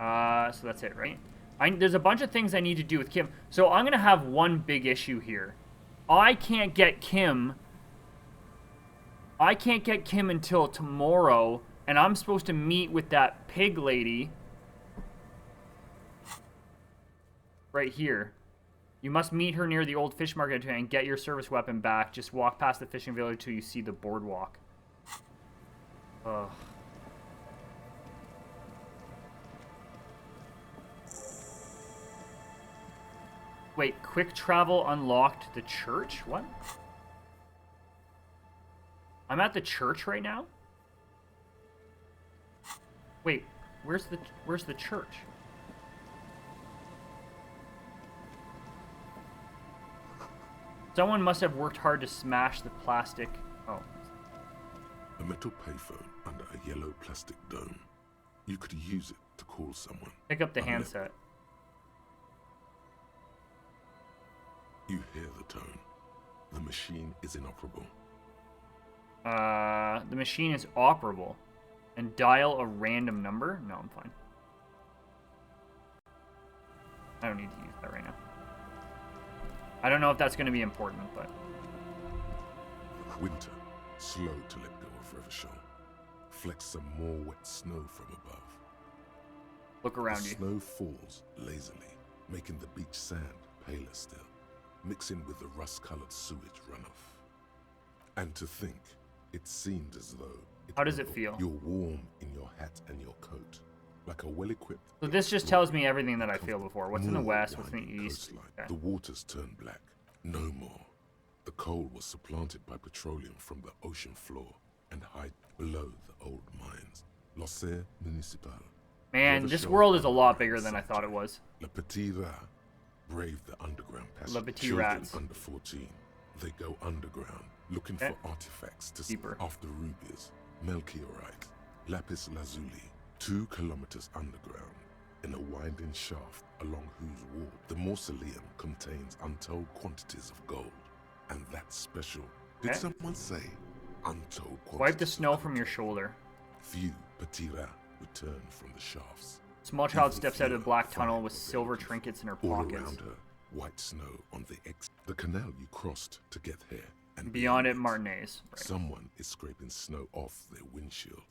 So that's it, right? There's a bunch of things I need to do with Kim. So I'm going to have one big issue here. I can't get Kim until tomorrow, and I'm supposed to meet with that pig lady right here. You must meet her near the old fish market and get your service weapon back. Just walk past the fishing village till you see the boardwalk. Ugh. Wait, quick travel unlocked the church? What? I'm at the church right now? Wait, where's the church? Someone must have worked hard to smash the plastic. Oh. A metal payphone under a yellow plastic dome. You could use it to call someone. Pick up the handset. You hear the tone. The machine is inoperable. The machine is operable. And dial a random number? No, I'm fine. I don't need to use that right now. I don't know if that's going to be important, but... Winter, slow to let go of Revachol. Flecks some more wet snow from above. Look around the you. Snow falls lazily, making the beach sand paler still, mixing with the rust-colored sewage runoff. And to think, it seemed as though... How does it feel? You're warm in your hat and your coat, like a well-equipped... So this just tells me everything that I feel before. What's in the west, what's in the east. Okay. The waters turned black. No more. The coal was supplanted by petroleum from the ocean floor and hide below the old mines. L'Océan Municipal. Man, this world is a lot bigger than I thought it was. Le Petit Rat braved the underground passage. Le Petit Children Rats. under 14. They go underground, looking for artifacts to deeper. After rubies, melchiorite, lapis lazuli, 2 kilometers underground, in a winding shaft along whose wall the mausoleum contains untold quantities of gold. And that's special. Did someone say untold quantities? Wipe the snow from your shoulder. Few Petit Rat return from the shafts. Small child steps out of the black tunnel with silver trinkets in her All pockets. around her, white snow on the canal you crossed to get here. And beyond it, Martinez. Right. Someone is scraping snow off their windshield.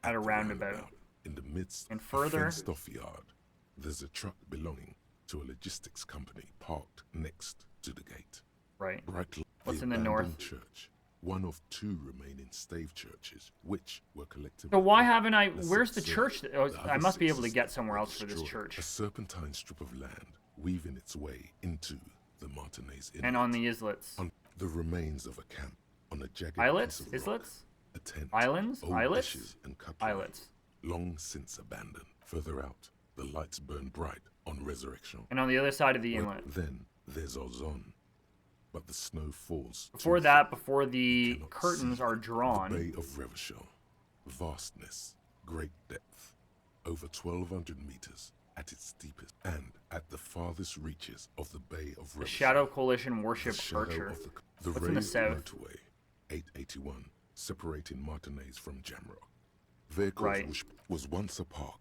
At a roundabout. In the midst and further, of a fenced-off yard, there's a truck belonging to a logistics company parked next to the gate. Right. Brightly, what's in the north? Church, one of 2 remaining stave churches, which were collectively... So why haven't I... Where's the church? Oh, I must be able to get somewhere else for this church. A serpentine strip of land weaving its way into the Martinez Inlet. And on the islets. On the remains of a camp on a jagged islets? piece of Islets? Rock, a tent, Islands? old Islets? dishes and cutlery, Islets. long since abandoned. Further out, the lights burn bright on Resurrection. And on the other side of the inlet. Then there's Ozon. But the snow falls. Before that, before the curtains are drawn. The Bay of Revachol. Vastness, great depth, over 1,200 meters at its deepest, and at the farthest reaches of the Bay of Revachol. The Shadow Coalition worship Archer. The What's in the south? Motorway, 881, separating Martinez from Jamrock. Vehicles was once a park,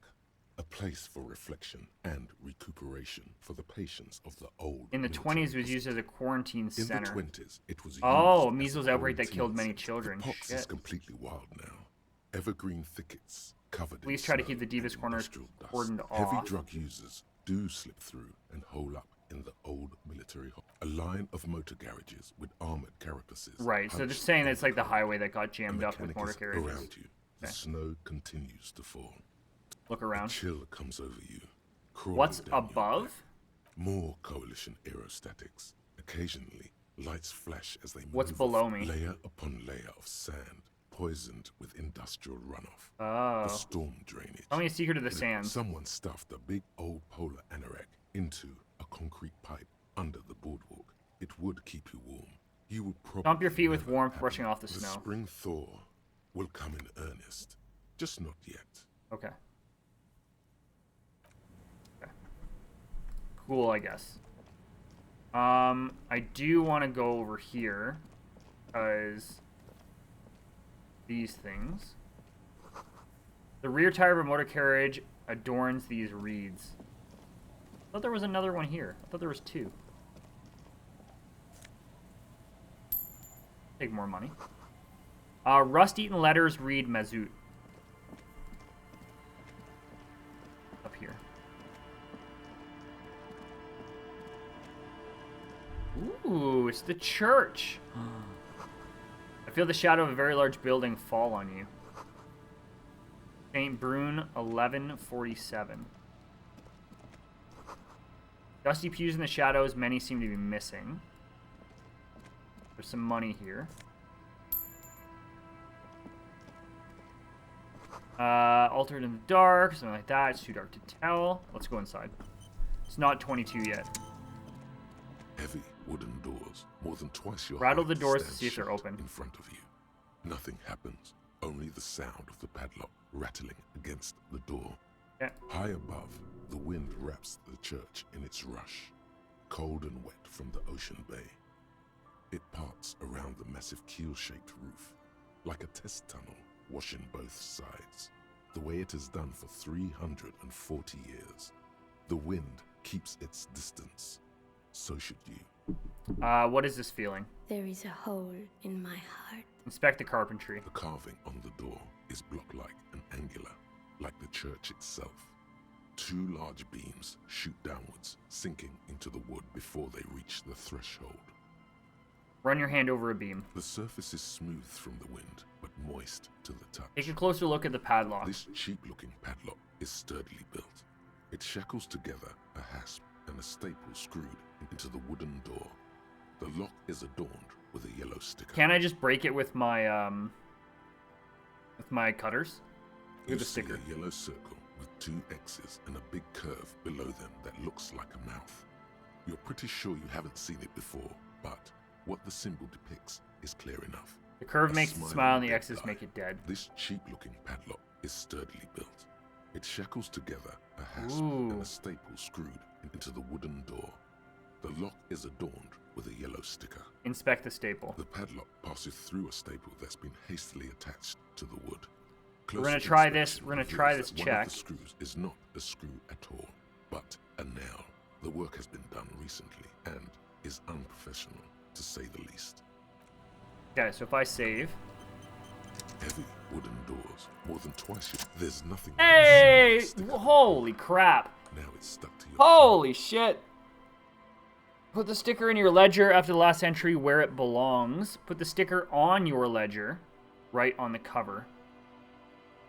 a place for reflection and recuperation for the patients of the old. In the 20s, it was used as a quarantine center. In the 20s, it was used a as measles outbreak that killed many children. The pox is completely wild now. Evergreen thickets covered. Please try to keep the deepest corners cordoned off. Heavy drug users do slip through and hole up in the old military hall. A line of motor garages with armored carapaces. Right, so they're saying that it's like the highway that got jammed up with motor carriages. Around you, the snow continues to fall. Look around. A chill comes over you. What's above? More coalition aerostatics. Occasionally, lights flash as they move. What's below me? Layer upon layer of sand, poisoned with industrial runoff. Oh. The storm drainage. Tell me a secret of the sands. Someone stuffed a big old polar anorak into a concrete pipe under the boardwalk. It would keep you warm. You would probably stomp your feet with warmth, brushing off the snow. The spring thaw will come in earnest, just not yet. Okay. Cool, I guess. I do want to go over here, because these things. The rear tire of a motor carriage adorns these reeds. I thought there was another one here. I thought there was 2. Take more money. Rust-eaten letters read Mazout. Up here. Ooh, it's the church. I feel the shadow of a very large building fall on you. St. Brune, 1147. Dusty pews in the shadows, many seem to be missing. There's some money here. Altered in the dark, something like that. It's too dark to tell. Let's go inside. It's not 22 yet. Heavy wooden doors, more than twice your Rattle height, the doors to stand see if they're shut open. in front of you. Nothing happens. Only the sound of the padlock rattling against the door. Yeah. High above, the wind wraps the church in its rush, cold and wet from the ocean bay. It parts around the massive keel-shaped roof, like a test tunnel washing both sides, the way it has done for 340 years. The wind keeps its distance. So should you. What is this feeling? There is a hole in my heart. Inspect the carpentry. The carving on the door is block-like and angular, like the church itself. 2 large beams shoot downwards, sinking into the wood before they reach the threshold. Run your hand over a beam. The surface is smooth from the wind, but moist to the touch. Take a closer look at the padlock. This cheap-looking padlock is sturdily built. It shackles together a hasp and a staple screwed into the wooden door. The lock is adorned with a yellow sticker. Can I just break it with my cutters? Look You at the see sticker. a yellow circle with 2 X's and a big curve below them that looks like a mouth. You're pretty sure you haven't seen it before, but what the symbol depicts is clear enough. The curve A makes it smiling smile and the dead X's guy. make it dead. This cheap-looking padlock is sturdily built. It shackles together a hasp Ooh. and a staple screwed into the wooden door. The lock is adorned with a yellow sticker. Inspect the staple. The padlock passes through a staple that's been hastily attached to the wood. We're gonna Closer try inspection this. We're gonna reveals try this that one check. of the screws is not a screw at all, but a nail. The work has been done recently and is unprofessional, to say the least. Okay, so if I save. Heavy wooden doors, more than twice your... There's nothing... Hey! Sticker. Holy crap! Now it's stuck to your... Holy shit! Put the sticker in your ledger after the last entry where it belongs. Put the sticker on your ledger, right on the cover.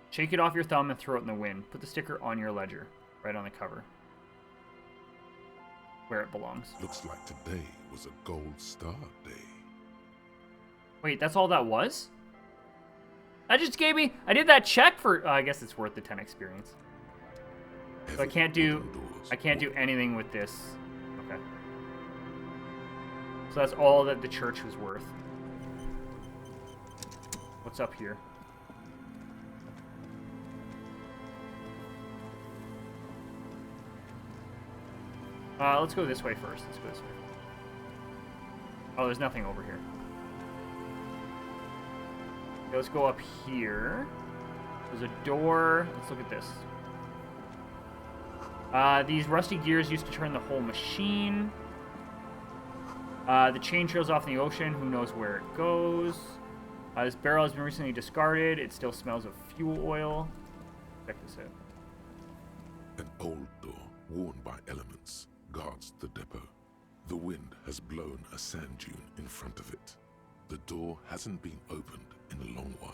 Shake it off your thumb and throw it in the wind. Put the sticker on your ledger, right on the cover. Where it belongs. Looks like today was a gold star day. Wait, that's all that was? That just gave me... I did that check for... I guess it's worth the 10 experience. So I can't do... anything with this. Okay. So that's all that the church was worth. What's up here? Let's go this way first. Let's go this way. Oh, there's nothing over here. Okay, let's go up here. There's a door. Let's look at this. These rusty gears used to turn the whole machine. The chain trails off in the ocean. Who knows where it goes? This barrel has been recently discarded. It still smells of fuel oil. Check this out. An old door, worn by elements, guards the depot. The wind has blown a sand dune in front of it. The door hasn't been opened in a long while.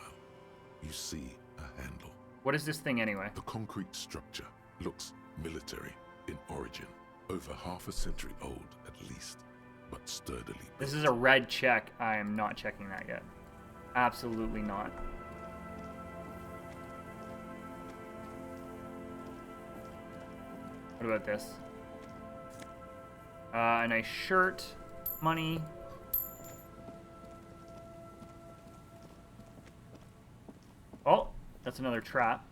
You see a handle. What is this thing anyway? The concrete structure looks military in origin, over half a century old at least, but sturdily built. This is a red check. I am not checking that yet. Absolutely not. What about this? A nice shirt. Money. Oh, that's another trap.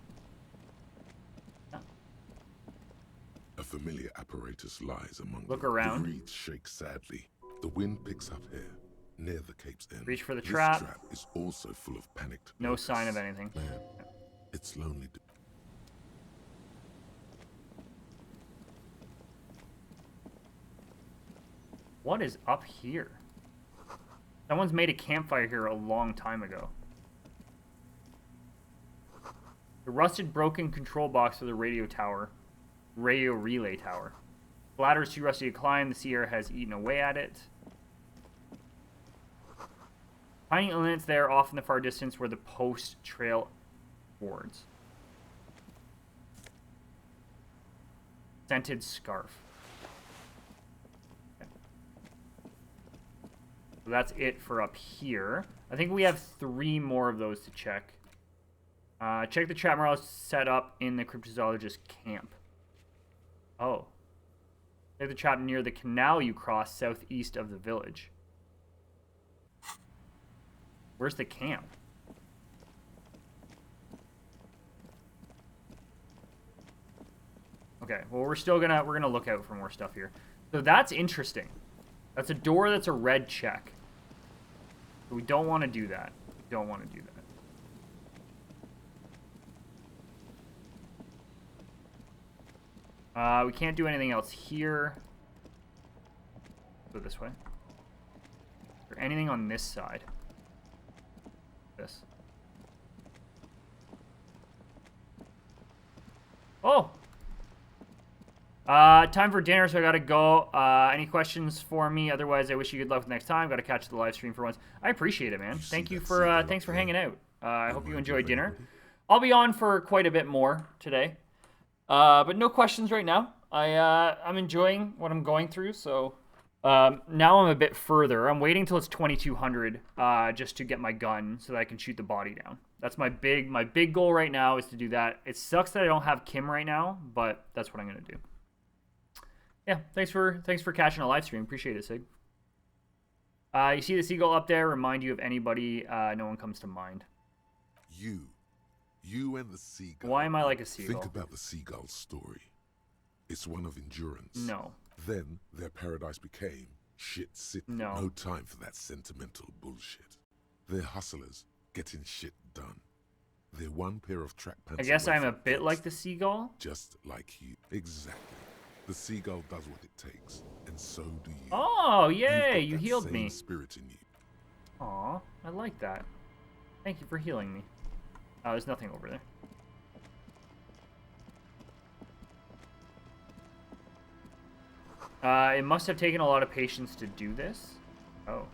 A familiar apparatus lies among Look them. around. The reeds shake sadly. The wind picks up here, near the cape's end. Reach for the This trap. trap is also full of panicked No sign of locusts. anything. Man, it's lonely. What is up here? Someone's made a campfire here a long time ago. The rusted, broken control box for the radio relay tower. The ladder is too rusty to climb. The sea air has eaten away at it. Tiny elements there off in the far distance where the post trail towards. Scented scarf. Okay. So that's it for up here. I think we have 3 more of those to check. Check the trap morale set up in the cryptozoologist camp. Oh. Check the trap near the canal you cross southeast of the village. Where's the camp? Okay, well we're gonna look out for more stuff here. So that's interesting. That's a door that's a red check. So we don't want to do that. Don't want to do that. We can't do anything else here. Go this way. Is there anything on this side? This. Oh! Time for dinner, so I gotta go. Any questions for me? Otherwise, I wish you good luck next time. Gotta catch the live stream for once. I appreciate it, man. Thank you for, thanks for hanging out. I hope you enjoyed dinner. I'll be on for quite a bit more today. But no questions right now. I'm enjoying what I'm going through, so now I'm a bit further. I'm waiting till it's 2200 just to get my gun so that I can shoot the body down. That's my big goal right now is to do that. It sucks that I don't have Kim right now, but that's what I'm gonna do. Yeah, thanks for catching a live stream. Appreciate it, Sig. You see the seagull up there? Remind you of anybody. No one comes to mind. You and the seagull. Why am I like a seagull? Think about the seagull's story. It's one of endurance. No. Then their paradise became shit city. No. No time for that sentimental bullshit. They're hustlers, getting shit done. They're one pair of track pants. I guess away I'm a from bit ghosts, like the seagull. just like you. Exactly. The seagull does what it takes, and so do you. Oh, You've yay! got You that healed same me. spirit in you. Aw, I like that. Thank you for healing me. There's nothing over there. It must have taken a lot of patience to do this. Oh.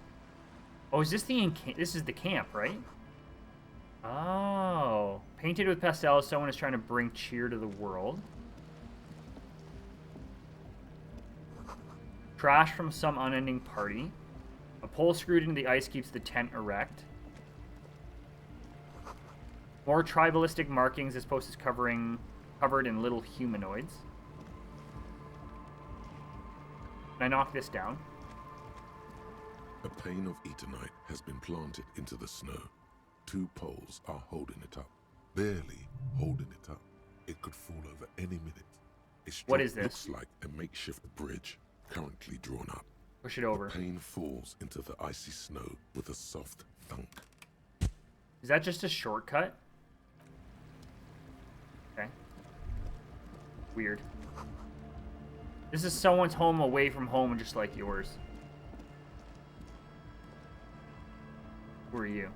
Oh, is this this is the camp, right? Oh. Painted with pastels, someone is trying to bring cheer to the world. Trash from some unending party. A pole screwed into the ice keeps the tent erect. More tribalistic markings. This post is covered in little humanoids. Can I knock this down? A pane of Eternite has been planted into the snow. 2 poles are holding it up. Barely holding it up. It could fall over any minute. What is this? Looks like a makeshift bridge currently drawn up. Push it over. The pane falls into the icy snow with a soft thunk. Is that just a shortcut? Okay. Weird. This is someone's home away from home, just like yours. Who are you?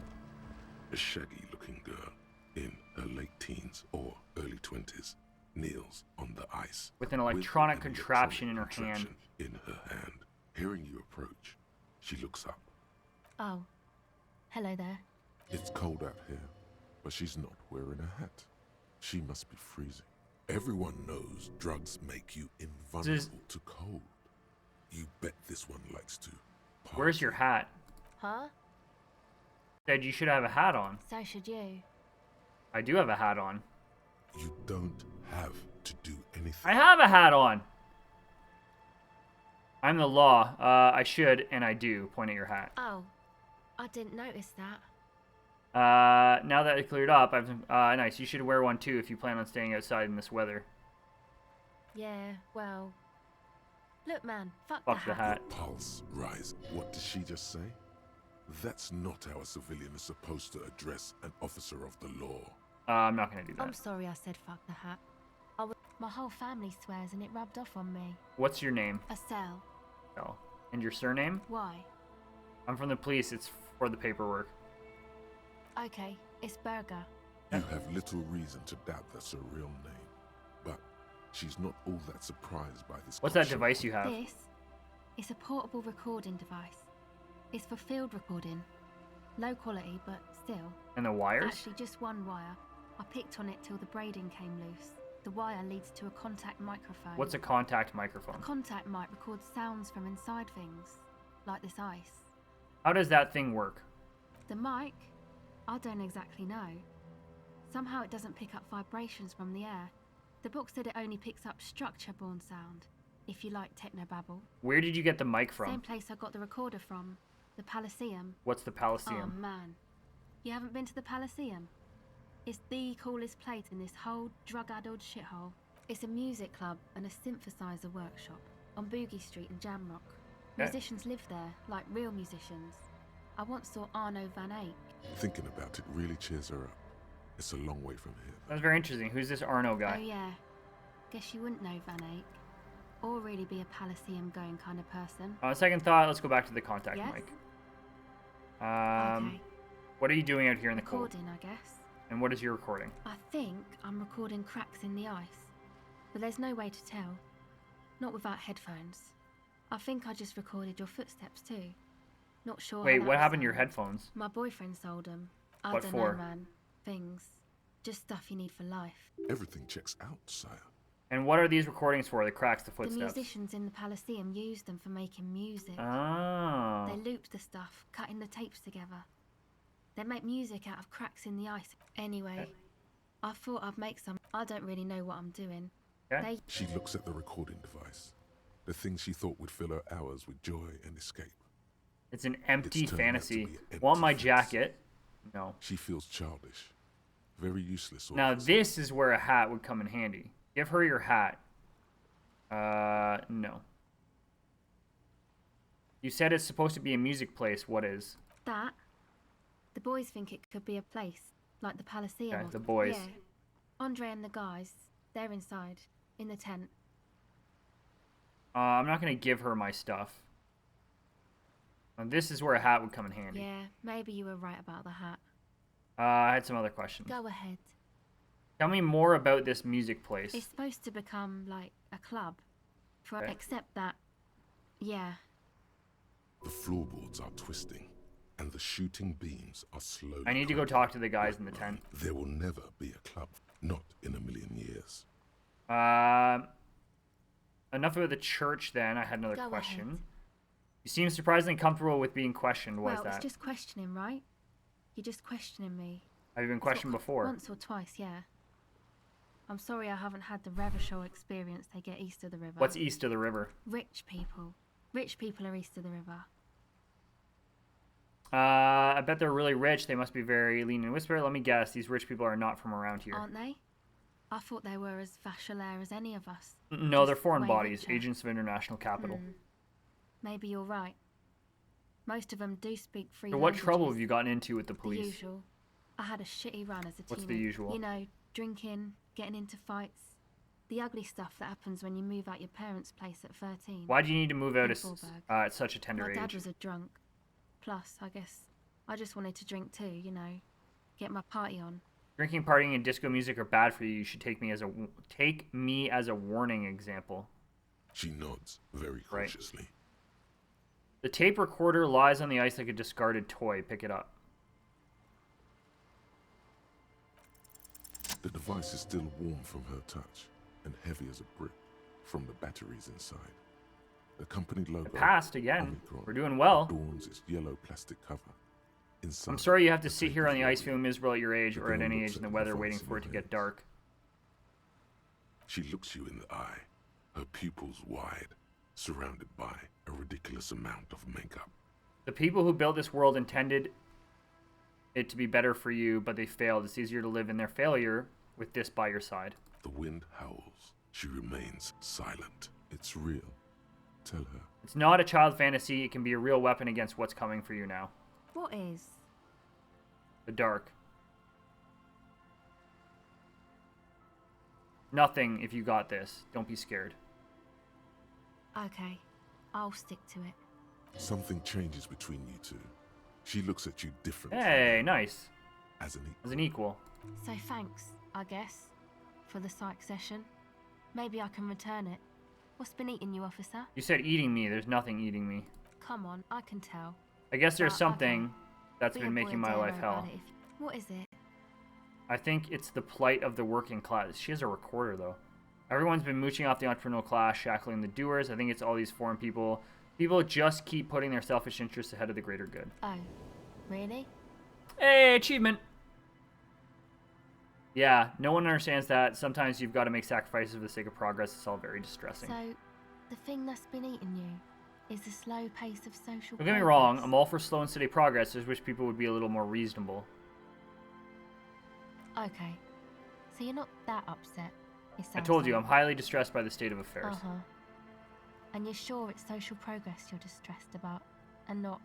A shaggy-looking girl in her late teens or early 20s kneels on the ice With an with electronic an contraption in her contraption hand. in her hand. Hearing you approach, she looks up. Oh, hello there. It's cold out here, but she's not wearing a hat. She must be freezing. Everyone knows drugs make you invulnerable to cold. You bet this one likes to party. Where's your hat? Huh? Said you should have a hat on. So should you. I do have a hat on. You don't have to do anything. I have a hat on. I'm the law. I should, and I do. Point at your hat. Oh, I didn't notice that. Now that it cleared up, nice. You should wear one too if you plan on staying outside in this weather. Yeah, well... Look, man, fuck Fuck the the hat. hat. Pulse rise. What did she just say? That's not how a civilian is supposed to address an officer of the law. I'm not gonna do I'm that. sorry I said fuck the hat. My whole family swears and it rubbed off on me. What's your name? Estelle. Oh. And your surname? Why? I'm from the police. It's for the paperwork. Okay, it's Berger. You have little reason to doubt that's her real name, but she's not all that surprised by this. What's that gotcha. device you have? This is a portable recording device. It's for field recording. Low quality, but still. And the wires? Actually, just one wire. I picked on it till the braiding came loose. The wire leads to a contact microphone. What's a contact A microphone? contact mic records sounds from inside things, like this ice. How does that thing work? The mic? I don't exactly know. Somehow it doesn't pick up vibrations from the air. The book said it only picks up structure-borne sound, if you like technobabble. Where did you get the mic Same from? place I got the recorder from, the Palaceum. What's the Oh Palaceum? man, you haven't been to the Palaceum? It's the coolest place in this whole drug-addled shithole. It's a music club and a synthesizer workshop on Boogie Street in Jamrock. Okay. Musicians live there, like real musicians. I once saw Arno van Eyck. Thinking about it really cheers her up. It's a long way from here. That's very interesting. Who's this Arno Oh guy? yeah, guess you wouldn't know Van Eyck. Or really be a Palaceum going kind of person. On second thought, let's go back to the contact Yes? mic. Okay, What are you doing out here in the cold? recording I guess. And what is your recording? I think I'm recording cracks in the ice, but there's no way to tell. Not without headphones. I think I just recorded your footsteps too. Not sure. Wait, how what that happened to your sound. headphones? My boyfriend sold them. I What don't for? know, man. Things. Just stuff you need for life. Everything checks out, sire. And what are these recordings for? The cracks, the The footsteps? musicians in the Palaceum used them for making music. Oh. They looped the stuff, cutting the tapes together. They make music out of cracks in the ice. Anyway, Okay. I thought I'd make some. I don't really know what I'm doing. Okay. She looks at the recording device. The thing she thought would fill her hours with joy and escape. It's an empty It's turning out to fantasy. be an empty Want my fantasy. jacket? No. She feels childish. Very useless. all Now of a sudden. this is where a hat would come in handy. Give her your hat. No. You said it's supposed to be a music place. What is? That. The boys think it could be a place, like the Palaceum. Okay, or- the boys. Yeah. Andre and the guys, they're inside, in the tent. I'm not gonna give her my stuff. This is where a hat would come in handy. Yeah, maybe you were right about the hat. I had some other questions. Go ahead. Tell me more about this music place. It's supposed to become like a club, Okay. except that, yeah, The floorboards are twisting, and the shooting beams are slowly. I need to go crumbling. talk to the guys in the tent. There will never be a club. Not in a million years. Enough about the church then. I had another Go question. ahead. You seem surprisingly comfortable with being questioned. What is well, that? it's just questioning, right? You're just questioning me. Have you been questioned before? Once or twice, yeah. I'm sorry I haven't had the Revachol experience they get east of the river. What's east of the river? Rich people. Rich people are east of the river. I bet they're really rich. They must be very lean and whisper. Let me guess. These rich people are not from around here. Aren't they? I thought they were as Vachalair as any of us. No, they're Just foreign way bodies. richer. Agents of international capital. Maybe you're right. Most of them do speak free So what trouble have languages. you gotten into with the The police? usual. I had a shitty run as a What's the teenager. usual? You know, drinking, getting into fights. The ugly stuff that happens when you move out your parents' place at 13. Why do you need to move out In at, Fallberg. at such a tender My dad age? was a drunk. Plus, I guess I just wanted to drink too, you know. Get my party on. Drinking, partying, and disco music are bad for you. You should take me as a warning example. She nods very Right. cautiously. The tape recorder lies on the ice like a discarded toy. Pick it up. The device is still warm from her touch and heavy as a brick from the batteries inside. The company logo. It passed again. Omicron, We're doing well. adorns its yellow plastic cover. Inside, I'm sorry you have to the sit here on the tape ice is feeling miserable at your age The or at girl any looks age in at the the weather device waiting in for it to her get hands. dark. She looks you in the eye, her pupils wide, surrounded by a ridiculous amount of makeup. The people who built this world intended it to be better for you, but they failed. It's easier to live in their failure with this by your side. The wind howls. She remains silent. It's real. Tell her. It's not a child fantasy. It can be a real weapon against what's coming for you now. What is? The dark. Nothing if you got this. Don't be scared. Okay, I'll stick to it. Something changes between you two. She looks at you differently. Hey, nice. As an equal. As an equal. So thanks, I guess, for the psych session. Maybe I can return it. What's been eating you, officer? You said eating me. There's nothing eating me. Come on, I can tell. I guess there's But, something okay. that's Be been a boy making and my dare life about hell. it What is it? I think it's the plight of the working class. She has a recorder, though. Everyone's been mooching off the entrepreneurial class, shackling the doers. I think it's all these foreign people. People just keep putting their selfish interests ahead of the greater good. Oh, really? Hey, achievement! Yeah, no one understands that. Sometimes you've got to make sacrifices for the sake of progress. It's all very distressing. So, the thing that's been eating you is the slow pace of social Don't get me wrong, progress. I'm all for slow and steady progress. I just wish people would be a little more reasonable. Okay, so you're not that upset. It I sounds told you, like. I'm highly distressed by the state of affairs. Uh-huh. And you're sure it's social progress you're distressed about, and not,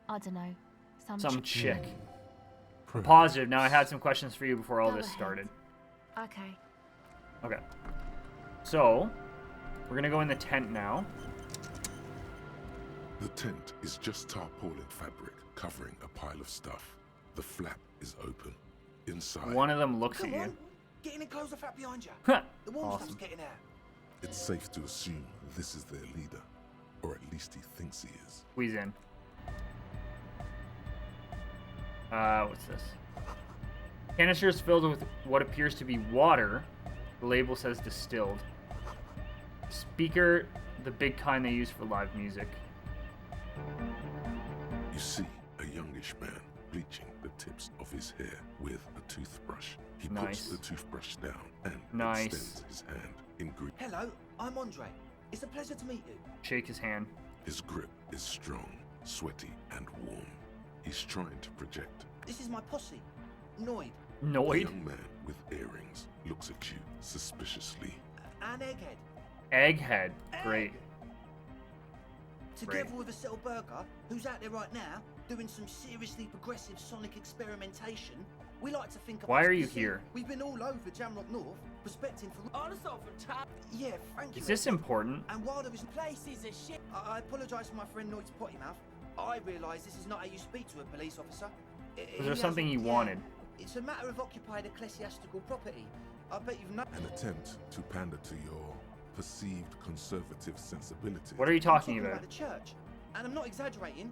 I don't know, Some chick. Perhaps. Positive. Now I had some questions for you before all Go this ahead. started. Okay. Okay. So, we're gonna go in the tent now. The tent is just tarpaulin fabric covering a pile of stuff. The flap is open. Inside, One of them looks Come at on, you. get in and close the flap behind you. Huh. The warm Awesome. stuff's getting out. it's safe to assume this is their leader. Or at least he thinks he is. Squeeze in. What's this? Canisters filled with what appears to be water. The label says distilled. Speaker, the big kind they use for live music. You see a youngish man bleaching the tips of his hair with a toothbrush. He Nice. puts the toothbrush down and Nice. extends his hand in grip. Hello, I'm Andre. It's a pleasure to meet you. Shake his hand. His grip is strong, sweaty, and warm. He's trying to project. This is my posse, Noid, A Noid. young man with earrings looks at you suspiciously. and Egghead. Egghead. Great. Together Great. with a Settle Burger, who's out there right now doing some seriously progressive sonic experimentation. We like to think of Why us are you busy. here? We've been all over Jamrock North, prospecting for. Yeah, thank you. Is this Egghead. important? And while there is places of shit, I apologise for my friend Noid's potty mouth. I realise this is not how you speak to a police officer. Was there something you wanted? It's a matter of occupied ecclesiastical property. I bet you've known. An attempt to pander to your perceived conservative sensibility. What are you talking about about? the church, and I'm not exaggerating.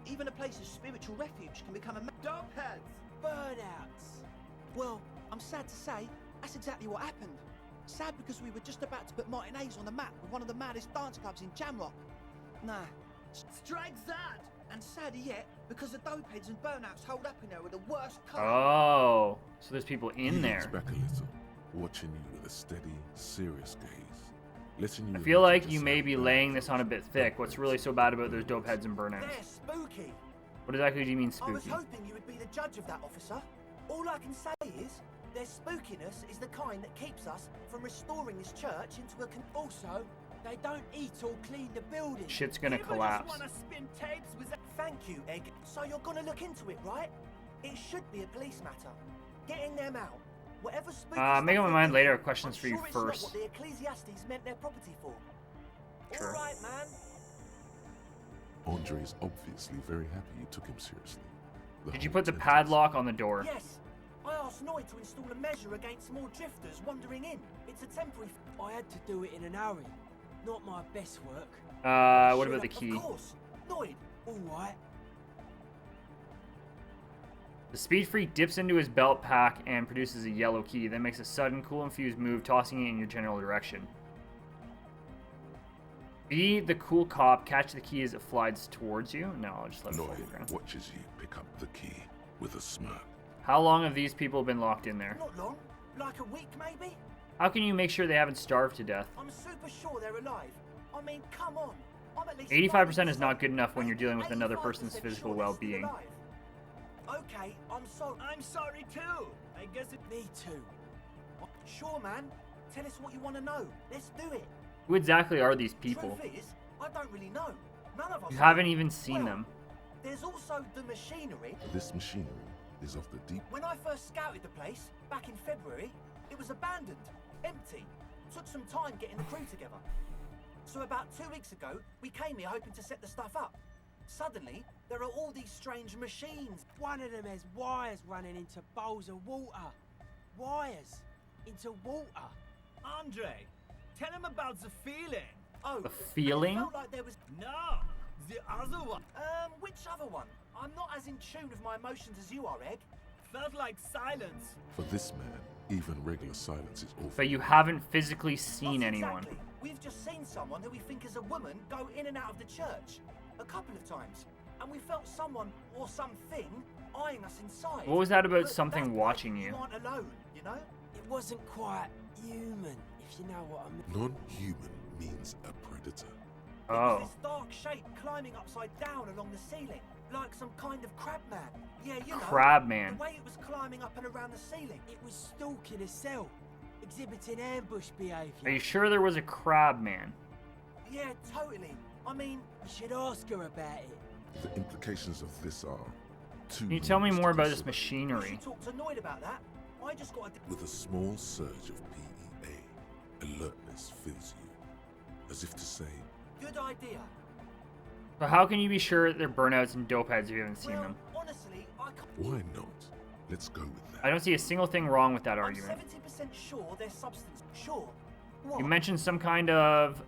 Even a place of spiritual refuge can become a dogheads, burnouts. Well, I'm sad to say that's exactly what happened. Sad because we were just about to put Martinez on the map with one of the maddest dance clubs in Jamrock. Nah, strike that. And sadder yet, because the dopeheads and burnouts hold up in there with the worst colour. Oh, so there's people He in leans there. back a little, watching you with a steady, serious gaze. Letting you I feel like you just may have be that laying this on a bit thick. What's really so bad about those dope heads and burnouts? They're spooky. What exactly do you mean I was spooky? hoping you would be the judge of that, officer. All I can say is, their spookiness is the kind that keeps us from restoring this church into a Also, they don't eat or clean the building. Shit's gonna collapse. spin tapes with Thank you, Egg. So you're gonna look into it, right? It should be a police matter. Getting them out. Whatever spooky Make up my stuff mind they're later. doing, Questions I'm for you sure it's first. not what the Ecclesiastes meant their property for. Sure. All right, man. Andre is obviously very happy you took him seriously. Did you whole put the tent is- padlock on the door? Yes. I asked Noid to install a measure against more drifters wandering in. It's a temporary. I had to do it in an hurry. Not my best work. What about the Of key? course. Noid. All right. The speed freak dips into his belt pack and produces a yellow key, then makes a sudden, cool, infused move, tossing it in your general direction. Be the cool cop, catch the key as it flies towards you. No, I'll just let it fall to the Noid ground. watches you pick up the key with a smirk. How long have these people been locked in there? Not long. Like a week, maybe? How can you make sure they haven't starved to death? I'm super sure they're alive. I mean, come on. I'm at least 85% is not good enough when you're dealing with another 85% person's sure physical they're still well-being. alive. Okay, I'm sorry. I'm sorry too. I guess it. Me too. Sure, man. Tell us what you want to know. Let's do it. Who exactly are these people? Truth is, I don't really know. None of us. You do. haven't even seen Well, them. There's also the machinery. This machinery is of the deep. When I first scouted the place, back in February, it was abandoned, empty. Took some time getting the crew together. So about 2 weeks ago, we came here hoping to set the stuff up. Suddenly, there are all these strange machines. One of them has wires running into bowls of water. Wires into water. Andre, tell him about the feeling. Oh, The and feeling? It felt like there was. No, the other one. Which other one? I'm not as in tune with my emotions as you are, Egg. Felt like silence. For this man, even regular silence is awful. But you haven't physically seen Not anyone. Exactly. We've just seen someone who we think is a woman go in and out of the church a couple of times, and we felt someone or something eyeing us inside. What was that about But something that way, watching you? You aren't alone, you know? It wasn't quite human, if you know what I mean. Non-human means a predator. It was Oh. this dark shape climbing upside down along the ceiling, like some kind of crab man. Yeah, you know. Crab man. The way it was climbing up and around the ceiling. It was stalking a cell, exhibiting ambush behaviour. Are you sure there was a crab man? Yeah, totally. I mean, You should ask her about it. The implications of this are too Can you tell me numerous to more about this consider. we machinery? should talk to Noid about that. I just got a. With a small surge of PEA, alertness fills you, as if to say, Good idea. So how can you be sure they're burnouts and dope heads if you haven't seen Well, them? honestly, I can't. why not? Let's go with that. I don't see a single thing wrong with that I'm argument. 70% sure they're substance. Sure. What? You mentioned some kind of...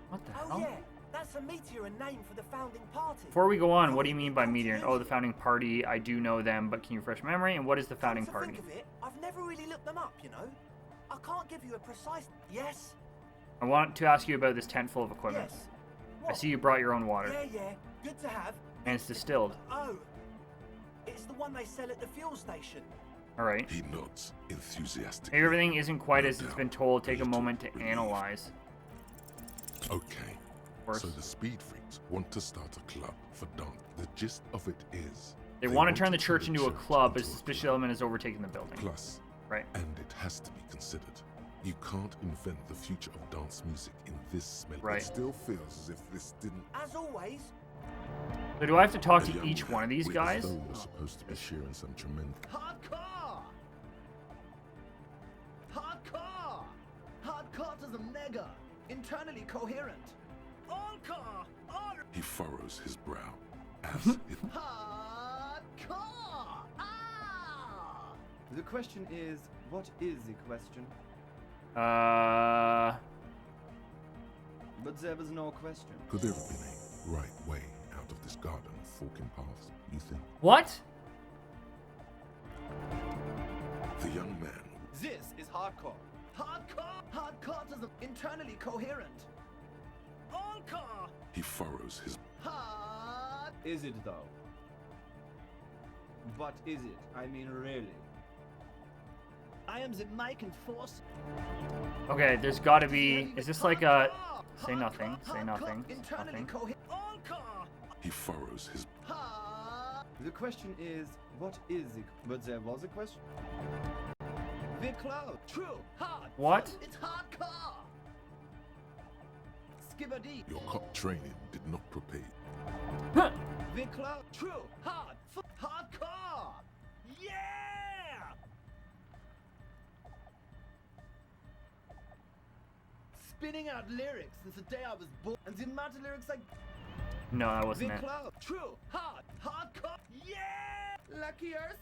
What the Oh hell? yeah, that's a meteor and name for the founding party. Before we go on, what do you mean by meteor? Oh, the founding party, I do know them, but can you refresh my memory? And what is the founding Come to party? think of it, I've never really looked them up, you know. I can't give you a precise. Yes. I want to ask you about this tent full of equipment. Yes. I What? see you brought your own water, Yeah. Good to have. and it's distilled. Oh, it's the one they sell at the fuel station. Alright. He nods enthusiastically. Maybe everything isn't quite No as it's doubt, been told. a Take a little moment to relieved. analyze. Okay. Course. So the speed freaks want to start a club for dance. The gist of it is They want to turn the turn church into a club, but into a suspicious club. element has overtaken the building. Plus, Right. and it has to be considered, you can't invent the future of dance music in this smell. Right. It still feels as if this didn't. As always. So do I have to talk A to young each man one of these with guys? as though we're supposed to be sharing some tremendous. Hardcore! Hardcore! Hardcore to the mega! Internally coherent! All core! All He furrows his brow as if hardcore! Ah! The question is, what is the question? But there was no question. could there have been a right way out of this garden of forking paths, you think? What? The young man This is hardcore. Hardcore! Hardcore to the internally coherent! All core! he furrows his Hard! Is it though? But is it? I mean, really? I am the mic and force. Okay, there's got to be. Is this like a? Say nothing. Say Hardcore, nothing. Internally Nothing. coherent. All core! he furrows his Hard! The question is, what is the? But there was a question. The cloud. True. Hard. What? It's hardcore. Skibbity. your cop training did not prepare. The cloud. True. Hard. Hardcore. Yeah. Spinning out lyrics since the day I was born, and the amount of lyrics I. No, that The wasn't it. cloud. True. Hard. Hardcore. Yeah. Lucky Earth.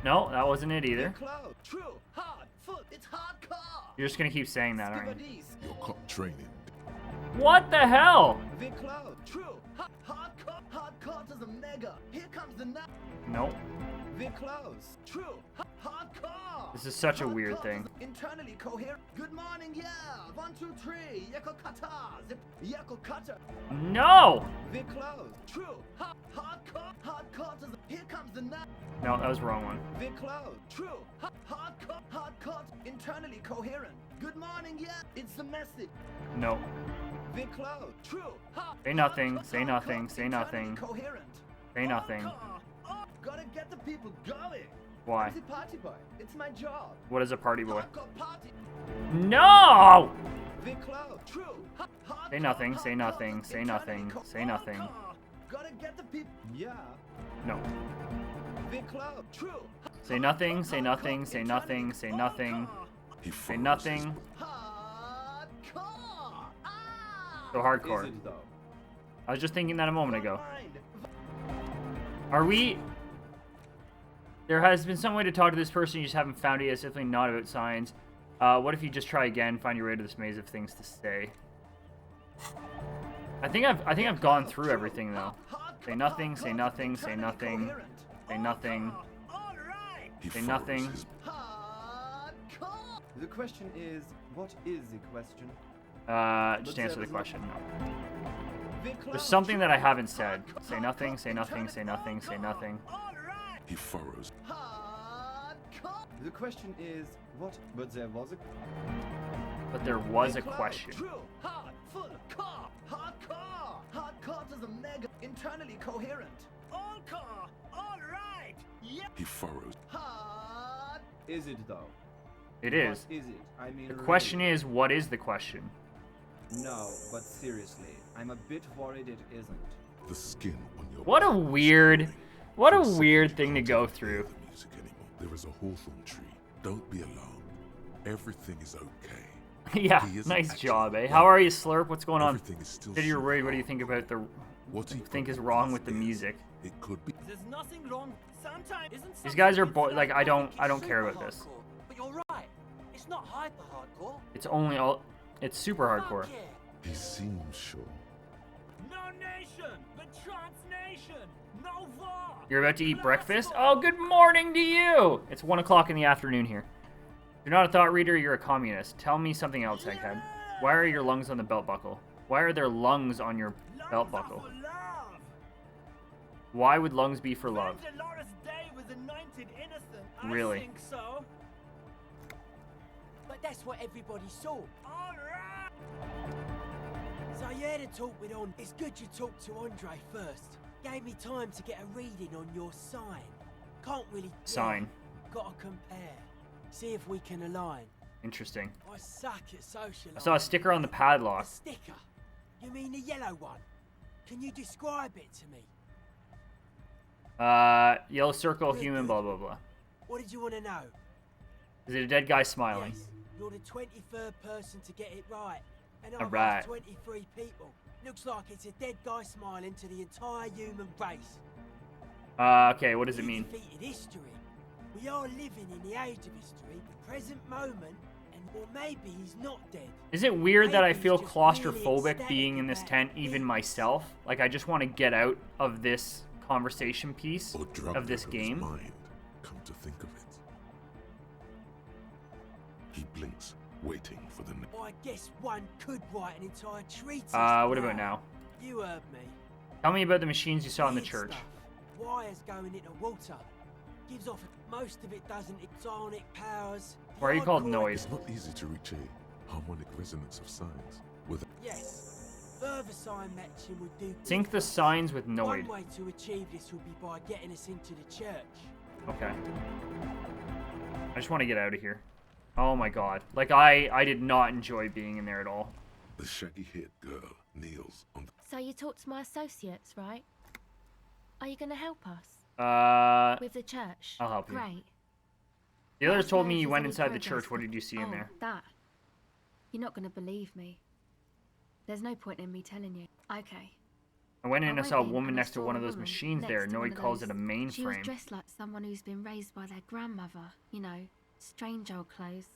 No, that wasn't it The either. cloud. True. Hard. Foot. It's hardcore. You're just gonna keep saying that, aren't you? Skibbity. Your cop training What the hell? The cloud. True. Hardcore. Hardcore to the mega. Here comes the night. Nope. The close. True. Hardcore. This is such a weird Hardcore thing. is Internally coherent. Good morning, yeah. 1, 2, 3. Yako kata. Zip. Yako kata. No! The close. True. Hardcore. Hardcore to the. Here comes the night. No, that was the wrong one. The close. True. Hardcore. Hardcore. Internally coherent. Good morning, yeah. It's the message. No. The close. True. Say nothing, Hardcore, say nothing, hardcore, say internally nothing. Coherent. Say nothing. Hardcore. Oh, gotta get the people going. Why? I'm the party boy. It's my job. What is a party boy? Hardcore party. No! The cloud. True. Say nothing, say nothing, say nothing, say nothing. Gotta get the people. Yeah. No. The cloud. True. Say nothing, say nothing, say nothing, say nothing. he Say furrows nothing. his Hardcore. Ah! So Is hardcore. it though? I was just thinking that a moment ago. Mind. Are we... There has been some way to talk to this person, you just haven't found it yet. It's definitely not about signs. What if you just try again, find your way to this maze of things to say? I think I've gone through everything though. Say nothing, say nothing, say nothing, say nothing, He say follows nothing. his- Hardcore. The question is, what is the question? Just answer the question. No. There's something that I haven't said. Say nothing, say nothing, say nothing, say nothing. He furrows. Hardcore. The question is, what? But there was a... But there was a question. True. Hard. Full. Core. Hardcore. Hardcore is a mega. Internally coherent. All core. All right. Yep. He furrows. Hard. Is it though? It is. What is it? I mean, The question really. is, what is the question? No, but seriously, I'm a bit worried it isn't. The skin on your What a back is weird, glowing. what For a a second, weird you thing to can't go even hear through. the music anymore. There is a hawthorn tree. Don't be alarmed. Everything is okay. Yeah, He isn't nice actually job, eh? wrong. How are you, Slurp? What's going on? Everything is still Said you're super worried. What do you hard. think about the... What he think is probably wrong thinks with the is, music? It could be. There's nothing wrong. Sometimes isn't. These guys are like I don't care about this. But you're right. It's not hyper hardcore. It's only all. It's super hardcore. Fuck yeah. He seems sure. No nation, but trans nation. No war. You're about to eat breakfast? Oh, good morning to you! It's 1 o'clock in the afternoon here. You're not a thought reader, you're a communist. Tell me something else, Egghead. Why are your lungs on the belt buckle? Why are there lungs on your belt buckle? Love. Why would lungs be for love? When Dolores Day was anointed innocent, Really? I think so. But that's what everybody saw. All right. So you had a talk with On. It's good you talked to Andre first. Gave me time to get a reading on your sign. Can't really Sign. Gotta compare. See if we can align. Interesting. I suck at socializing. I saw a sticker on the A padlock. sticker? You mean the yellow one? Can you describe it to me? Yellow circle, human, blah, blah, blah. What did you want to know? Is it a dead guy smiling? Yes, you're the 23rd person to get it right. And I've Alright. asked 23 people. Looks like it's a dead guy smiling to the entire human race. Okay, what does it You mean? defeated history. We are living in the age of history, the present moment, and or maybe he's not dead. Is it weird that I Maybe feel he's just really claustrophobic ecstatic being in this about tent, it. even myself? Like, I just want to get out of this conversation piece Or drug of this out his game. mind, come to think of it. He blinks, waiting for the next. I guess one could write an entire treatise. What about now? You heard me. Tell me about the machines you saw in the Weird church. stuff. Wires going into water. Gives off. Most of it doesn't. Psionic powers. Why are you called Hardcore- noise? It's not easy to reach a harmonic resonance of signs with Yes. Further sign matching would do. Sync the signs with One Noid. way to achieve this would be by getting us into the church. Okay. I just want to get out of here. Oh my god. Like, I did not enjoy being in there at all. the shaggy-haired girl kneels on the So you talked to my associates, right? Are you going to help us? With the church? I'll help you. Great. The others Let us told know me if you there's went any inside the progress church. What with- did you see in Oh, there? that. You're not going to believe me. There's no point in me telling you. Okay. I went in and went saw a in woman and I next to saw one a of those woman machines next there. to one Noid of calls it a those- She was mainframe. dressed like someone who's been raised by their grandmother. You know, strange old clothes.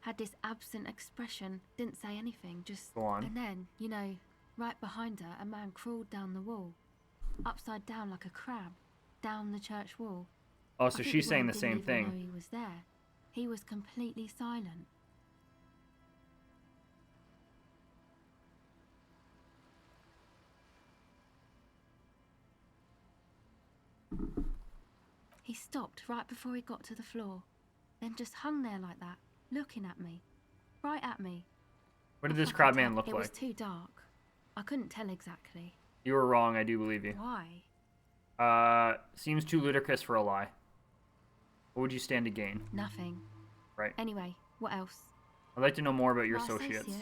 Had this absent expression. Didn't say anything. Just. Go on. And then, you know, right behind her, a man crawled down the wall, upside down like a crab, down the church wall. Oh, I so think she's saying woman the didn't same even know thing. he was there. He was completely silent. He stopped right before he got to the floor, then just hung there like that, looking at me, right at me. What did I this couldn't crab tell- man look It was like? too dark. I couldn't tell exactly. You were wrong. I do believe you. Why? Seems too ludicrous for a lie. What would you stand to gain? Nothing. Right. Anyway, what else? I'd like to know more about your My associates.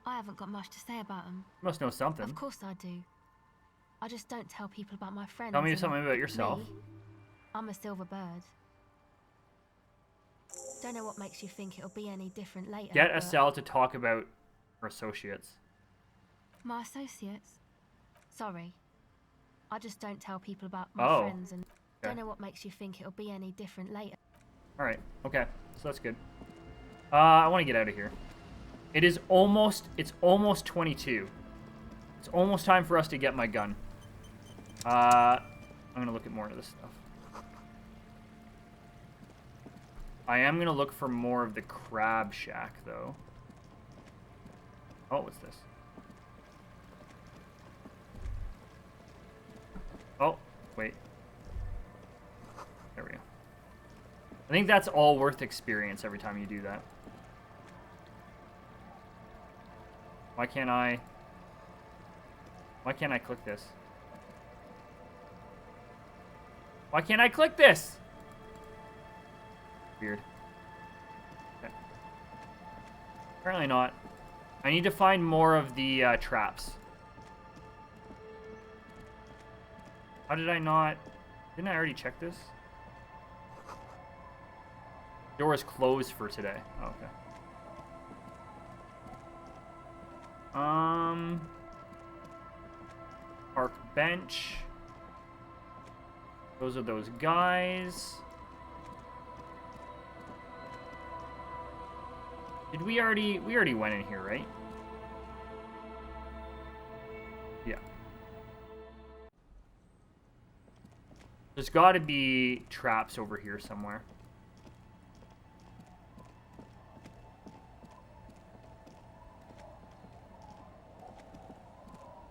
I haven't got much to say about them. You must know something. Of course I do. I just don't tell people about my friends. Tell me and something about yourself. me, I'm a silver bird. Don't know what makes you think it'll be any different later. Get but Estelle to talk about her associates. My associates? Sorry. I just don't tell people about my Oh. friends and Okay. don't know what makes you think it'll be any different later. All right. Okay. So that's good. I want to get out of here. It's almost 22. It's almost time for us to get my gun. I'm going to look at more of this stuff. I am going to look for more of the crab shack, though. Oh, what's this? Oh, wait. There we go. I think that's all worth experience every time you do that. Why can't I click this? Why can't I click this? Weird. Okay. Apparently not. I need to find more of the traps. How did I not... Didn't I already check this? Door is closed for today. Oh, okay. Park bench. Those are those guys. Did we already went in here, right? Yeah. There's got to be traps over here somewhere.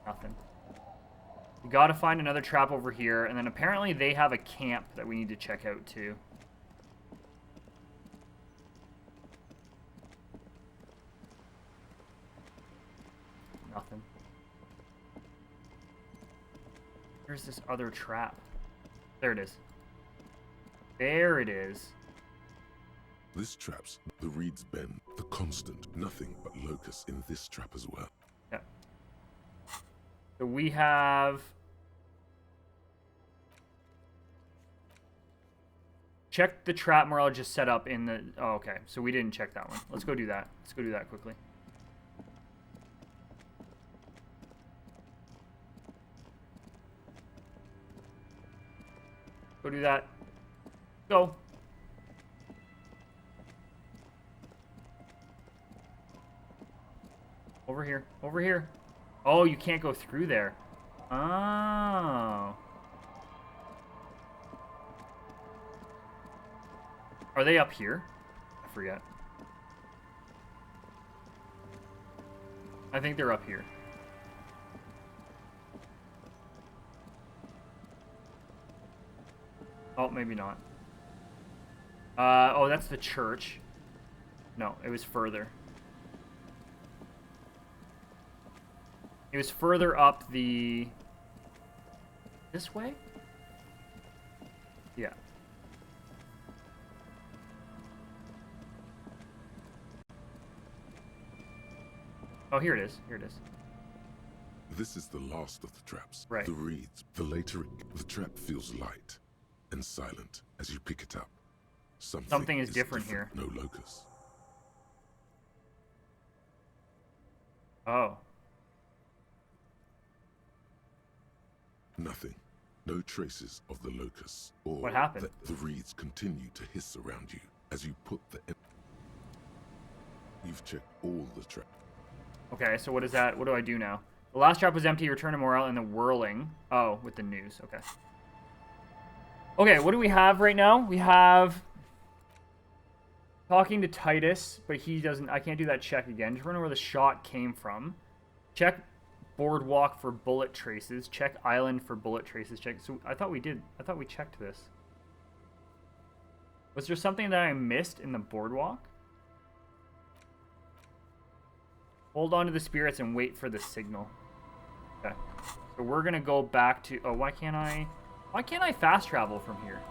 Nothing. We gotta find another trap over here, and then apparently they have a camp that we need to check out too. Nothing. Here's this other trap. There it is. There it is. This trap's the reeds bend, the constant, nothing but locusts in this trap as well. Yeah. So we have... Check the trap Morel just set up in the... Oh, okay. So we didn't check that one. Let's go do that. Let's go do that quickly. Go do that. Go. Over here. Over here. Oh, you can't go through there. Oh. Are they up here? I forget. I think they're up here. Oh, maybe not. Oh, that's the church. No, it was further. It was further up the... This way? Yeah. Oh, here it is. Here it is. This is the last of the traps. Right. The reeds. The later the trap feels light and silent as you pick it up. Something is different here. No locust. Oh. Nothing. No traces of the locusts. Or What happened? The reeds continue to hiss around you as you put the... You've checked all the traps. Okay, so what is that? What do I do now? The last trap was empty. Return to Morel in the whirling. Oh, with the news. Okay. Okay, what do we have right now? We have... Talking to Titus, but he doesn't... I can't do that check again. Just remember where the shot came from. Check boardwalk for bullet traces. Check island for bullet traces. Check... So I thought we did... I thought we checked this. Was there something that I missed in the boardwalk? Hold on to the spirits and wait for the signal. Okay. So we're gonna go back to... Oh, why can't I fast travel from here?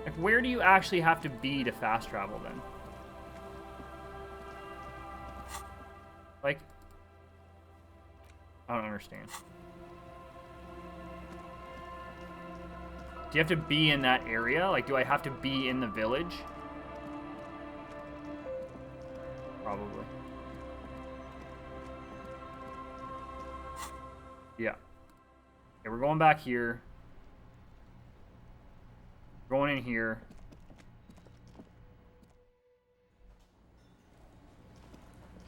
Like, where do you actually have to be to fast travel then? Like, I don't understand. Do you have to be in that area? Like, do I have to be in the village? Probably. Yeah. Okay, we're going back here. Going in here.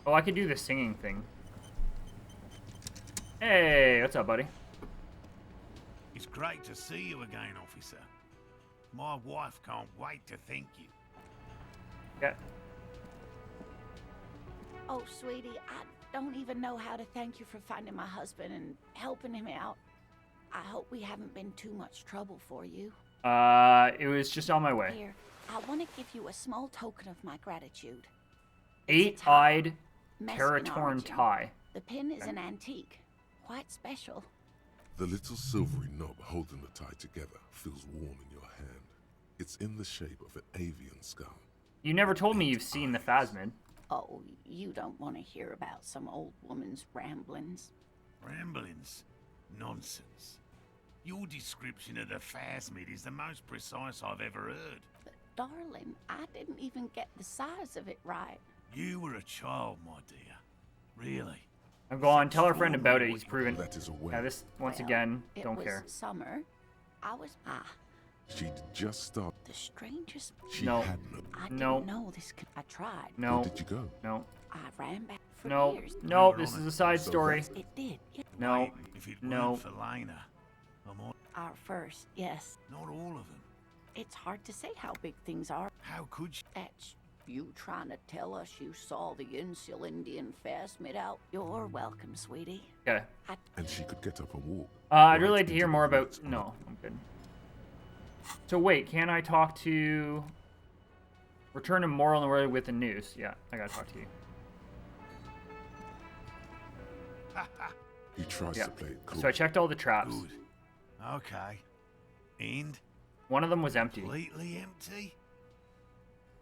Oh, I could do the singing thing. Hey, what's up, buddy? It's great to see you again, officer. My wife can't wait to thank you. Yeah. Oh, sweetie, I don't even know how to thank you for finding my husband and helping him out. I hope we haven't been too much trouble for you. It was just on my way. Here, I want to give you a small token of my gratitude. Eight-eyed Mexican Terratorn origin. tie. The pin is an antique, quite special. The little silvery knob holding the tie together feels warm in your hand. It's in the shape of an avian skull. You never told me you've seen the Phasmid. Oh, you don't want to hear about some old woman's ramblings. Ramblings? Nonsense. Your description of the Phasmid is the most precise I've ever heard. But, darling, I didn't even get the size of it right. You were a child, my dear. Really. I'm going. Tell our friend about it. He's proven. That is a way. Yeah, this once Well, again. Don't it care. was summer. I was She'd just started. the strangest. She No. had no. I No. didn't know this. I tried. No. Where did you go? No. I ran back for No. years. No. We're This on is it. a side So story. that's- It did. Yeah. No. Wait, if it No. weren't for Lena, I'm on. Our first, yes. Not all of them. It's hard to say how big things are. How could you? That's you trying to tell us you saw the Indian Phasmid out. You're welcome, sweetie. Okay. And she could get up and walk. I'd really Right like to hear into more the about. woods. No, I'm good. So wait, can I talk to? Return to Moral in the World with the news. Yeah, I gotta talk to you. He tries Yeah. to play it cool. So I checked all the traps. Good. Okay. And One of them was empty. completely empty?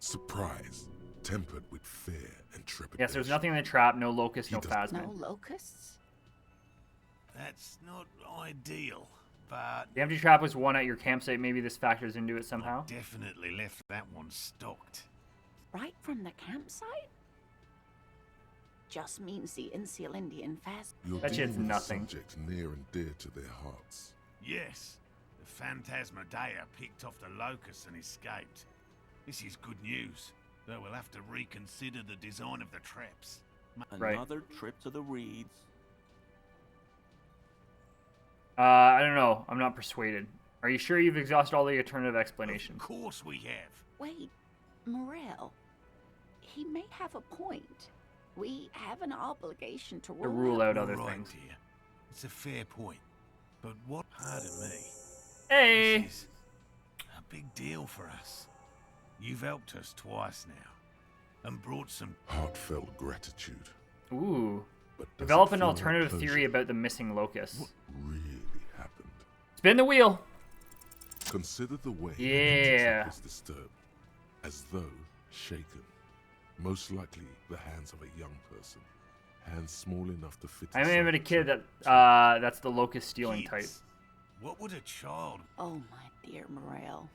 Surprise, tempered with fear and trepidation. Yes, there was nothing in the trap. No locust. He No does- Phasmid. No locusts? That's not ideal, but The empty trap was one at your campsite. Maybe this factors into it somehow. definitely left that one stocked. Right from the campsite? Just means the Indian Phasmid. You're That shit's dealing with nothing. subjects near and dear to their hearts. Yes, the Phantasmadeia picked off the locust and escaped. This is good news, though we'll have to reconsider the design of the traps. Right. Another trip to the reeds. I don't know. I'm not persuaded. Are you sure you've exhausted all the alternative Of explanations? course we have. Wait, Morel. He may have a point. We have an obligation to To rule out other You're right, things. dear. It's a fair point. But what part of me? Hey! This is a big deal for us. You've helped us twice now, and brought some. Heartfelt gratitude. Ooh. But does Develop it an feel like alternative closure? theory about the missing locusts. What really happened? Spin the wheel. Consider the way Yeah. the is disturbed, as though shaken. Most likely the hands of a young person, hands small enough to fit. I may have been a inside kid the that's the locust stealing type. Kids. What would a child? Oh, my dear Morel.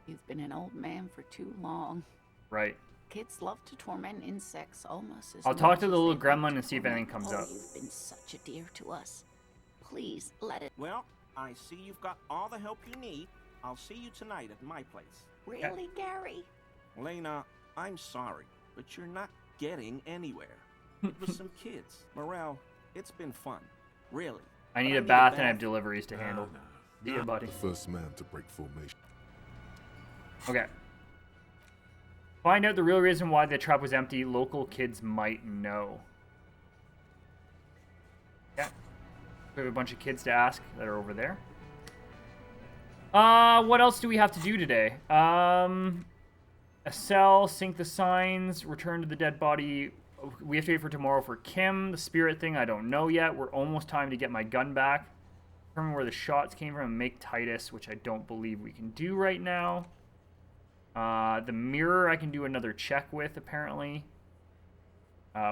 You've been an old man for too long. Right. Kids love to torment insects almost as I'll much talk to as the little they love gremlin to and see if torment- anything comes oh, up. You've been such a dear to us. Please, let it... Well, I see you've got all the help you need. I'll see you tonight at my place. Really, Gary? Lena, I'm sorry, but you're not getting anywhere. It was some kids. Morel, it's been fun. Really. I need But a bath and I have deliveries to handle. No. See ya, buddy. The first man to break formation. Okay. Find out the real reason why the trap was empty. Local kids might know. Yeah. We have a bunch of kids to ask that are over there. What else do we have to do today? A cell, sync the signs, return to the dead body. We have to wait for tomorrow for Kim. The spirit thing, I don't know yet. We're almost time to get my gun back. Determine where the shots came from and make Titus, which I don't believe we can do right now. The mirror I can do another check with, apparently.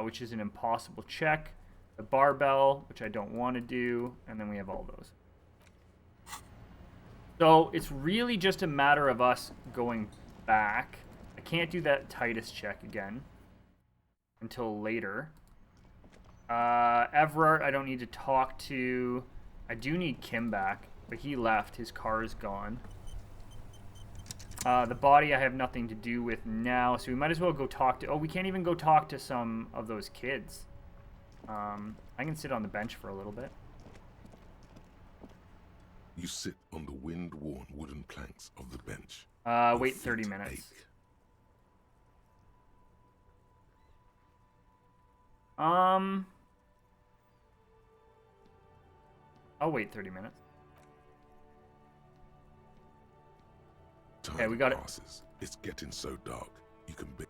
Which is an impossible check. The barbell, which I don't want to do. And then we have all those. So it's really just a matter of us going back. I can't do that Titus check again until later. Everard, I don't need to talk to. I do need Kim back, but he left. His car is gone. The body I have nothing to do with now, so we might as well go talk to... Oh, we can't even go talk to some of those kids. I can sit on the bench for a little bit. You sit on the wind-worn wooden planks of the bench. Wait 30 minutes. I'll wait 30 minutes. Okay, we got it. It's getting so dark. You can be.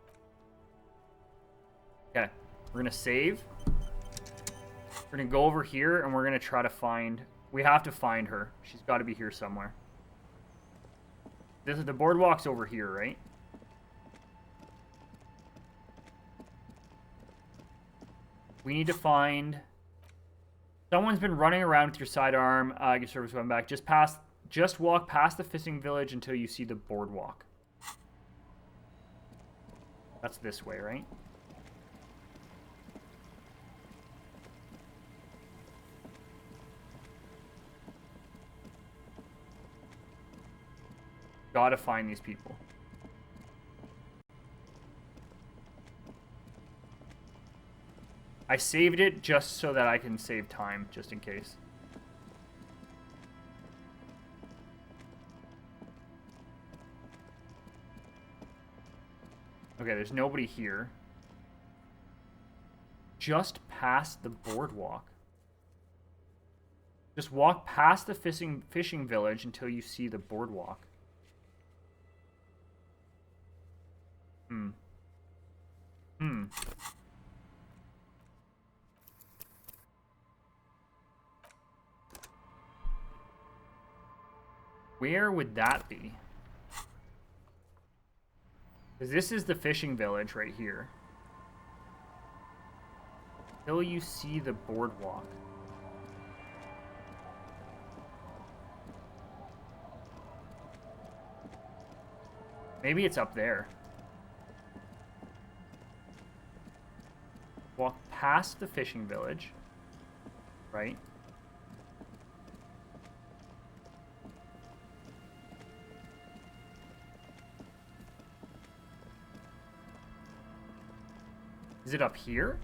Okay, we're gonna save. We're gonna go over here and we're gonna try to find. We have to find her. She's got to be here somewhere. This is the boardwalk's over here, right? We need to find. Someone's been running around with your sidearm. Get service weapon back. Just walk past the fishing village until you see the boardwalk. That's this way, right? Gotta find these people. I saved it just so that I can save time, just in case. Okay, there's nobody here. Just past the boardwalk. Just walk past the fishing village until you see the boardwalk. Where would that be? Because this is the fishing village right here. Until you see the boardwalk. Maybe it's up there. Walk past the fishing village. Right? Is it up here?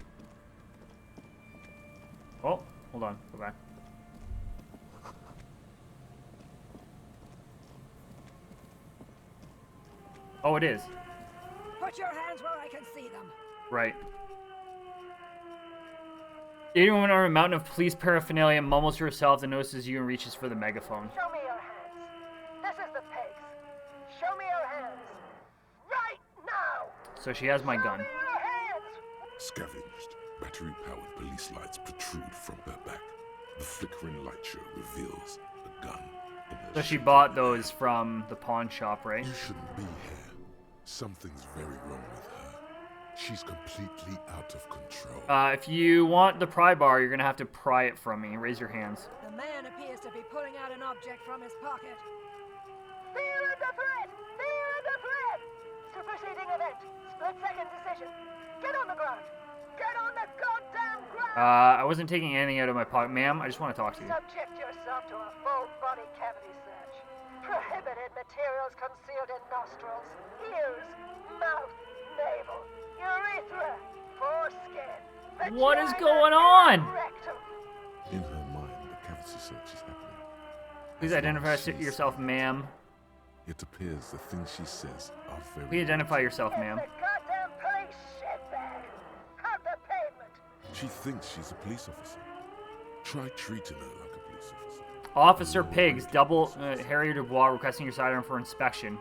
Oh, hold on. Go back. Oh, it is. Put your hands where I can see them. Right. Anyone on a mountain of police paraphernalia mumbles to herself and notices you and reaches for the megaphone. Show me your hands. This is the pigs. Show me your hands. Right now. So she has my gun. Scavenged, battery-powered police lights protrude from her back. The flickering light show reveals a gun in her So she bought those from the pawn shop, right? You shouldn't be here. Something's very wrong with her. She's completely out of control. If you want the pry bar, you're gonna have to pry it from me. Raise your hands. The man appears to be pulling out an object from his pocket. Fear the threat! Fear the threat! Superseding event. Split-second decision. Get on the ground! Get on the goddamn ground! I wasn't taking anything out of my pocket. Ma'am, I just want to talk to you. Subject yourself to a full body cavity search. Prohibited materials concealed in nostrils, ears, mouth, navel, urethra, foreskin. What is going on? Rectum. In her mind, the cavity search is happening. Please identify yourself, ma'am. It appears the things she says are very... Please identify yourself, ma'am. Goddamn police shitbag. Out the pavement. She thinks she's a police officer. Try treating her like a police officer. Officer Pigs, double Harrier Dubois requesting your sidearm for inspection.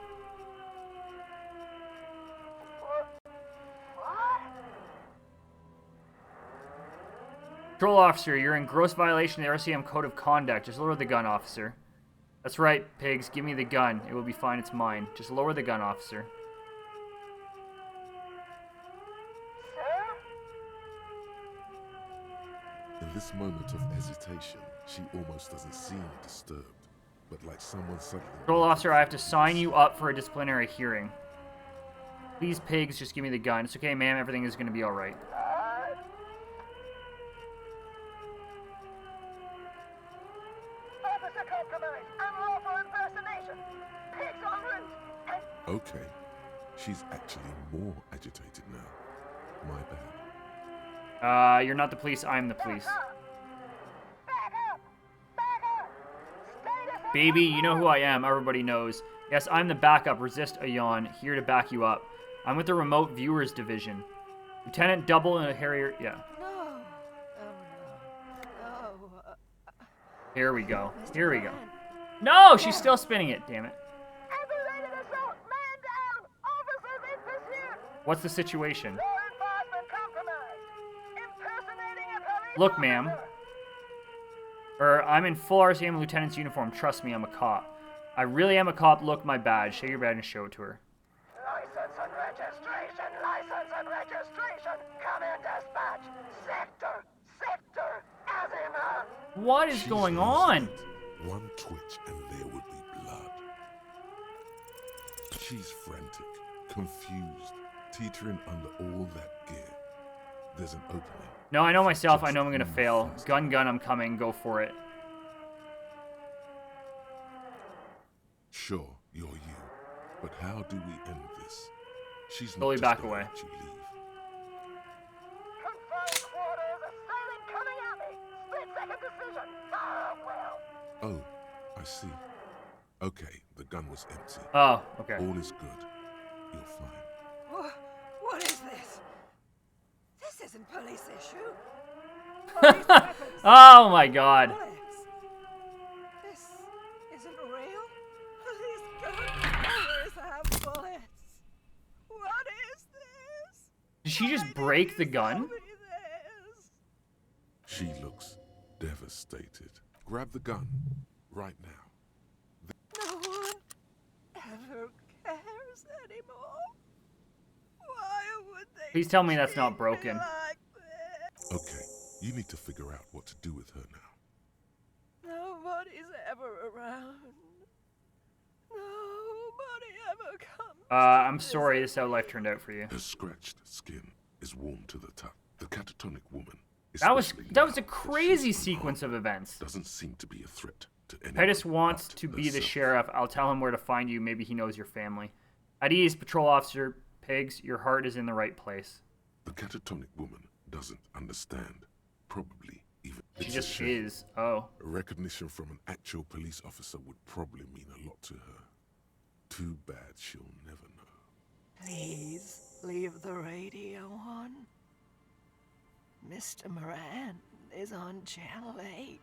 Patrol officer, you're in gross violation of the RCM Code of Conduct. Just lower the gun, officer. That's right, Pigs. Give me the gun. It will be fine. It's mine. Just lower the gun, officer. In this moment of hesitation, she almost doesn't seem disturbed, but like someone suddenly... Patrol officer, I have to sign you up for a disciplinary hearing. Please, Pigs, just give me the gun. It's okay, ma'am. Everything is going to be all right. She's actually more agitated now. My bad. You're not the police, I'm the police. Baby, you know who I am. Everybody knows. Yes, I'm the backup. Resist a yawn. Here to back you up. I'm with the remote viewers division. Lieutenant Double and a Harrier. Yeah. No. Oh, no. Here we go. Here we go. No, she's still spinning it. Damn it. Aggravated assault. Man down. Officers in pursuit. What's the situation? Law enforcement compromised. Impersonating a police Look, ma'am. officer. I'm in full RCM lieutenant's uniform. Trust me, I'm a cop. I really am a cop. Look, my badge. Show your badge and show it to her. License and registration. License and registration. Come in dispatch. Sector. As in What is going on? One twitch and there would be blood. She's frantic, confused, teetering under all that gear. There's an opening. No, I know myself. I know I'm gonna fail. Gun, I'm coming. Go for it. Sure, you're you, but how do we end this? She's Slowly not just back gonna away. let you leave. confined quarters. Assailant coming at me. Split-second decision. Ah, well. Oh, I see. Okay, the gun was empty. Oh, okay. All is good. You're fine. What is this? This isn't police issue. Oh my god. Bullets. This isn't real. Police gun always have bullets. What is this? Did she just break the gun? She looks devastated. Grab the gun right now. No one ever cares anymore. Why would they? Please tell me that's not broken. Okay, you need to figure out what to do with her now. Nobody's ever around. Nobody ever comes. I'm sorry this is how life turned out for you. Her scratched skin is warm to the touch. The catatonic woman, That was especially a now that crazy she's sequence of events. doesn't seem to be a threat to anyone. Pettis wants but to be the herself. sheriff. I'll tell him where to find you. Maybe he knows your family. At ease, patrol officer Pigs. Your heart is in the right place. The catatonic woman doesn't understand. Probably even. She It's a just shame. is. Oh. A recognition from an actual police officer would probably mean a lot to her. Too bad she'll never know. Please leave the radio on. Mr. Moran is on Channel 8.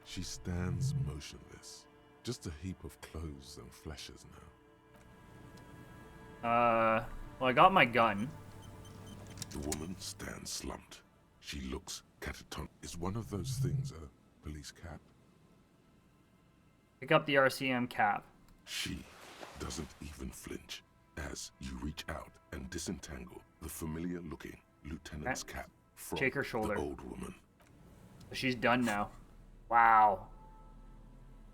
She stands motionless, just a heap of clothes and flashes now. Well, I got my gun. The woman stands slumped. She looks catatonic. Is one of those things a police cap? Pick up the RCM cap. She doesn't even flinch as you reach out and disentangle the familiar-looking lieutenant's cap from Shake her shoulder. the old woman. She's done now. Wow.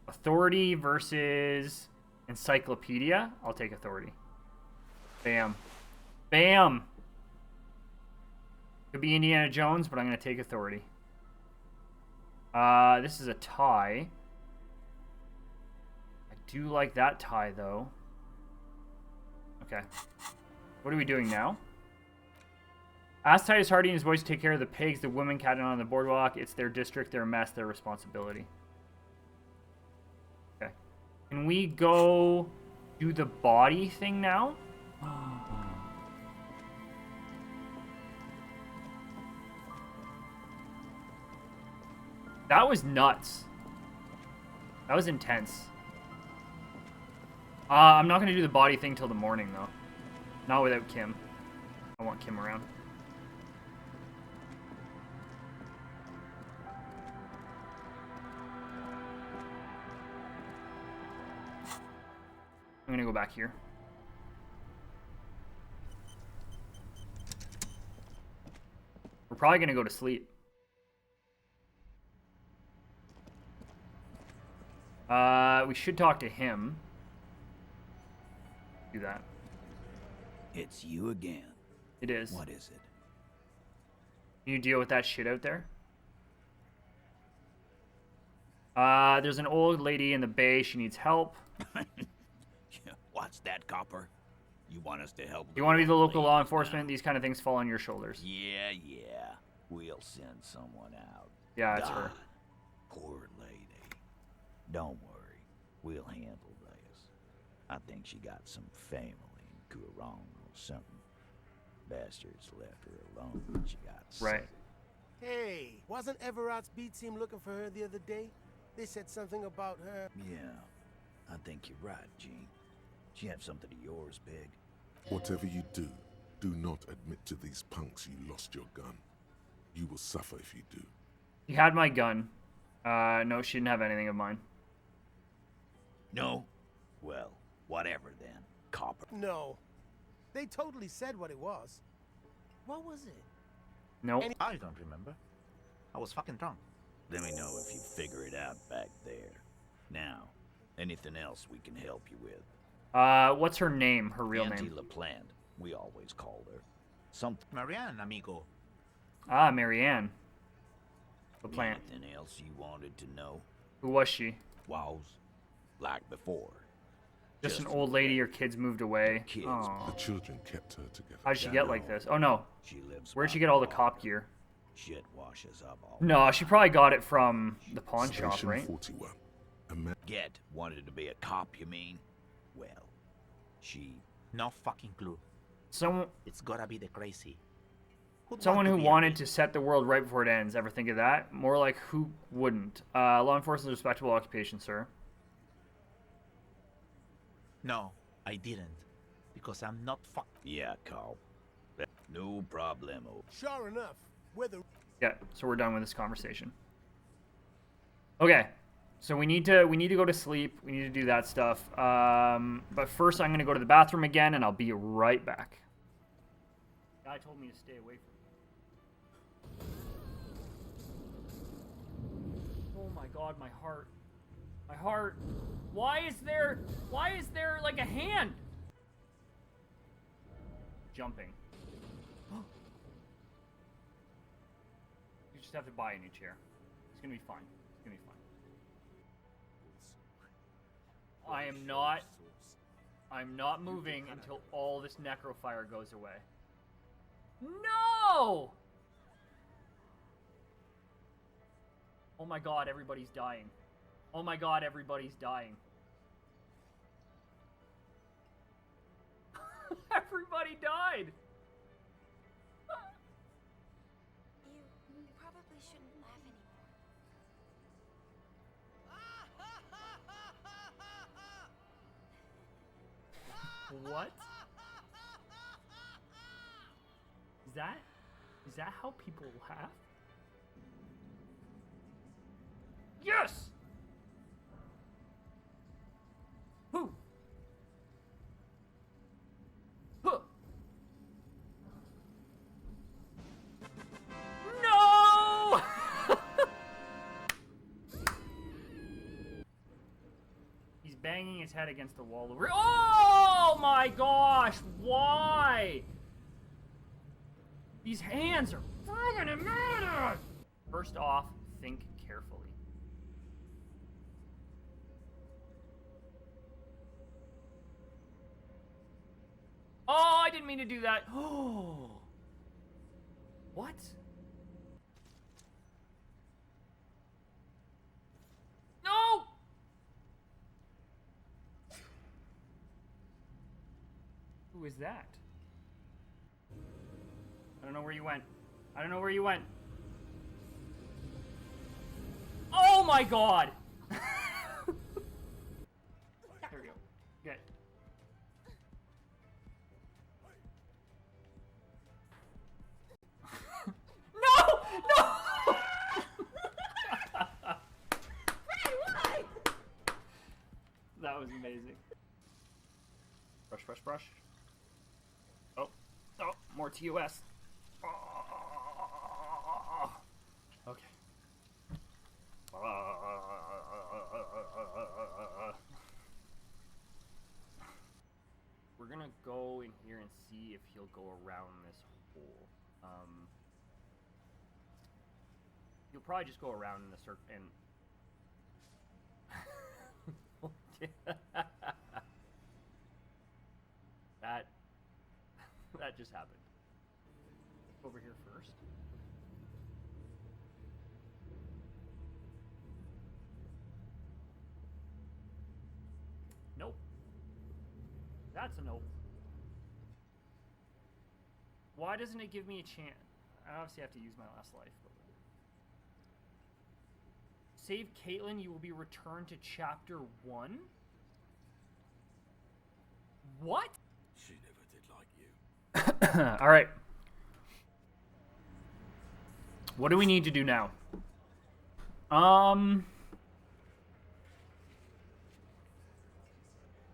Authority versus encyclopedia. I'll take authority. Bam. Bam! Could be Indiana Jones, but I'm going to take authority. This is a tie. I do like that tie, though. Okay. What are we doing now? Ask Titus Hardy and his boys to take care of the pigs, the women catting on the boardwalk. It's their district, their mess, their responsibility. Okay. Can we go do the body thing now? That was nuts. That was intense. I'm not going to do the body thing till the morning, though. Not without Kim. I want Kim around. I'm going to go back here. We're probably going to go to sleep. We should talk to him. Do that. It's you again. It is. What is it? Can you deal with that shit out there? There's an old lady in the bay. She needs help. What's that, copper? You want us to help? You want to be the local law enforcement? These kind of things fall on your shoulders. Yeah. We'll send someone out. Yeah, it's her. Poor lady. Don't worry. We'll handle this. I think she got some family in Kurong or something. Bastards left her alone when she got sick. Right. Hey, wasn't Everard's B team looking for her the other day? They said something about her. Yeah, I think you're right, Gene. She have something of yours, Big. Whatever you do, do not admit to these punks you lost your gun. You will suffer if you do. She had my gun. No, she didn't have anything of mine. No? Well, whatever then. Copper. No. They totally said what it was. What was it? Nope. I don't remember. I was fucking drunk. Let me know if you figure it out back there. Now, anything else we can help you with? What's her name? Her real Auntie name? LaPlante. We always called her. Marianne, amigo. Ah, Marianne. LaPlante. Anything else you wanted to know? Who was she? Was like before. Just an old lady. Her kids moved away. Kids. Aw. The children kept her together. How'd she get like this? Oh no. She lives. Where'd she get all the cop gear? Shit washes up all. No, she probably got it from the pawn shop, Station right? 41. Get wanted to be a cop, you mean? Well, she. No fucking clue. It's gotta be the crazy. Someone who wanted to set the world right before it ends. Ever think of that? More like who wouldn't? Law enforcement is a respectable occupation, sir. No, I didn't. Because I'm not fuck. Yeah, Carl. No problemo. Sure enough. Whether. Yeah, so we're done with this conversation. Okay. So we need to go to sleep. We need to do that stuff. But first I'm gonna go to the bathroom again and I'll be right back. Guy told me to stay away from him. Oh my god, my heart. My heart. Why is there like a hand? Jumping. You just have to buy a new chair. It's gonna be fine. It's gonna be fine. I'm not moving until all this necrofire goes away. No! Oh my god, everybody's dying. Oh my god, everybody's dying. Everybody died! You probably shouldn't laugh anymore. What? Is that how people laugh? Yes! Who? Huh. No! He's banging his head against the wall over. Oh my gosh! Why? These hands are friggin' murder! First off, think carefully. Oh, I didn't mean to do that. Oh. What? No! Who is that? I don't know where you went. I don't know where you went. Oh my god! There we go. Good. No! No! Why? That was amazing. Brush, brush, brush. Oh, more TOS. Okay. We're gonna go in here and see if he'll go around this hole. He'll probably just go around in the circle and that that just happened. Over here first. Nope. That's a nope. Why doesn't it give me a chance? I obviously have to use my last life. But... Save Caitlin, you will be returned to chapter 1? What? She never did like you. Alright. What do we need to do now?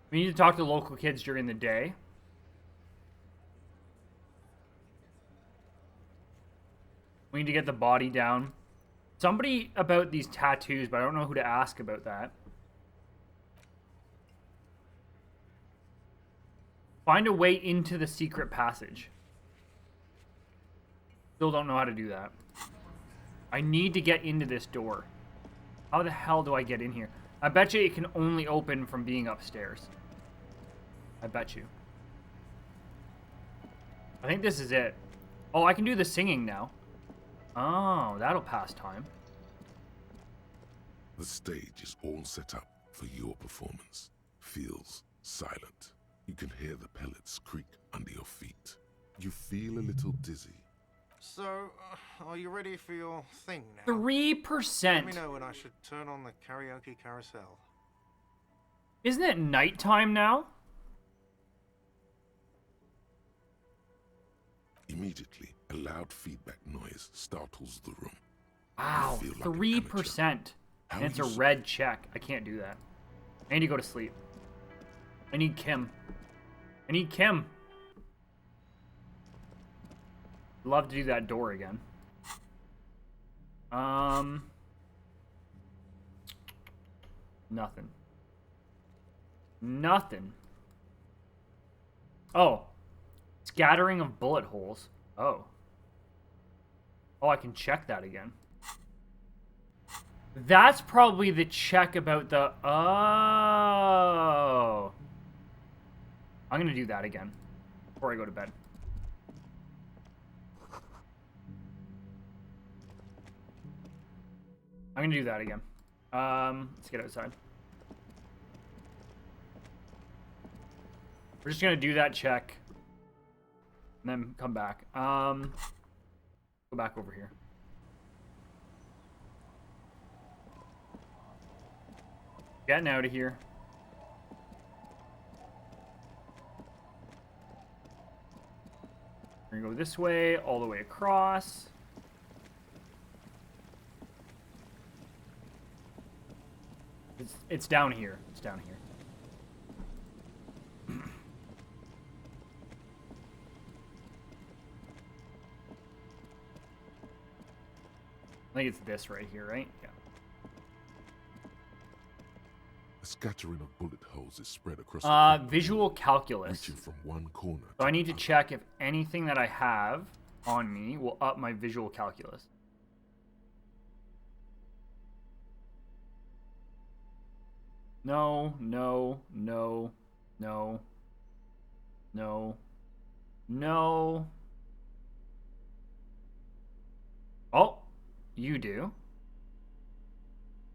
We need to talk to local kids during the day. We need to get the body down. Somebody about these tattoos, but I don't know who to ask about that. Find a way into the secret passage. Still don't know how to do that. I need to get into this door. How the hell do I get in here? I bet you it can only open from being upstairs. I bet you. I think this is it. Oh, I can do the singing now. Oh, that'll pass time. The stage is all set up for your performance. Feels silent. You can hear the pellets creak under your feet. You feel a little dizzy. So, are you ready for your thing now? 3%. Let me know when I should turn on the karaoke carousel. Isn't it nighttime now? Immediately, a loud feedback noise startles the room. Wow, You feel like 3%. And it's a red check. I can't do that. I need to go to sleep. I need Kim. I need Kim. Love to do that door again. Nothing. Nothing. Oh. Scattering of bullet holes. Oh. Oh, I can check that again. That's probably the check about the... Oh. I'm going to do that again before I go to bed. I'm going to do that again. Let's get outside. We're just going to do that check. And then come back. Go back over here. Getting out of here. We're gonna go this way, all the way across. It's down here. It's down here. I think it's this right here, right? Yeah. A scattering of bullet holes is spread across the visual calculus. reaching from one corner. So I need to check if anything that I have on me will up my visual calculus. No, no, no, no, no, no. Oh, you do.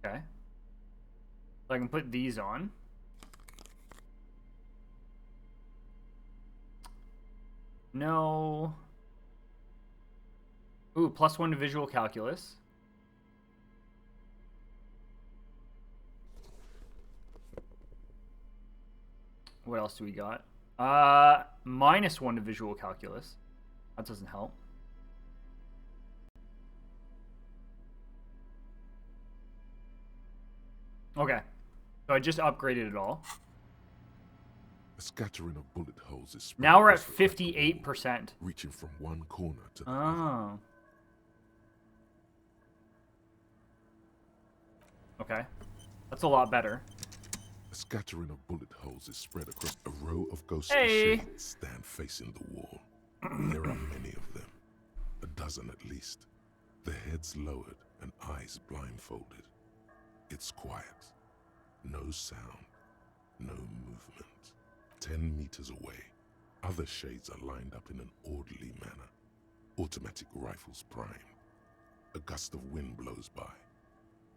Okay. So I can put these on. No. Ooh, +1 to visual calculus. What else do we got? -1 to visual calculus. That doesn't help. Okay. So I just upgraded it all. A scattering of bullet holes is spread Now we're at across the 58%. reaching from one corner to the Oh. Okay. That's a lot better. A scattering of bullet holes is spread across a row of ghostly Hey. shades stand facing the wall. There are many of them. A dozen at least. Their heads lowered and eyes blindfolded. It's quiet. No sound. No movement. 10 meters away, Other shades are lined up in an orderly manner. Automatic rifles primed. A gust of wind blows by.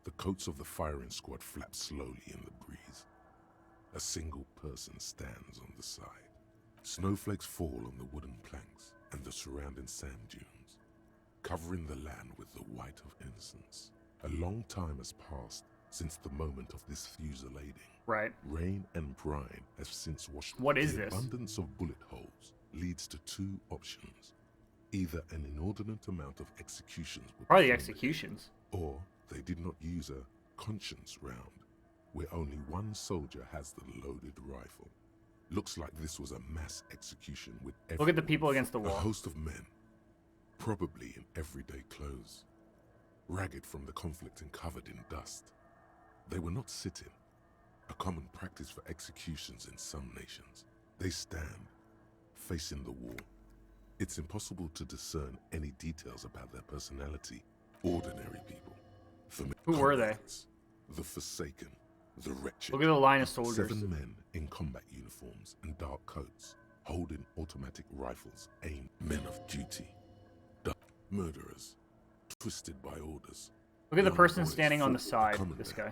The coats of the firing squad flap slowly in the breeze. A single person stands on the side. Snowflakes fall on the wooden planks and the surrounding sand dunes, covering the land with the white of innocence. A long time has passed since the moment of this fusillading. Right. Rain and brine have since washed. What is the this? abundance of bullet holes leads to two options. Either an inordinate amount of executions were Probably performed, executions. or they did not use a conscience round, where only one soldier has the loaded rifle. Looks like this was a mass execution with Look at the people against the wall. A host of men, probably in everyday clothes, ragged from the conflict and covered in dust. They were not sitting, a common practice for executions in some nations. They stand, facing the wall. It's impossible to discern any details about their personality. Ordinary people. Who were they? The forsaken, the wretched. Look at the line of soldiers. 7 men in combat uniforms and dark coats, holding automatic rifles aimed. Men of duty. Murderers, twisted by orders. Look at the Young person boys standing on the fought side, the this guy.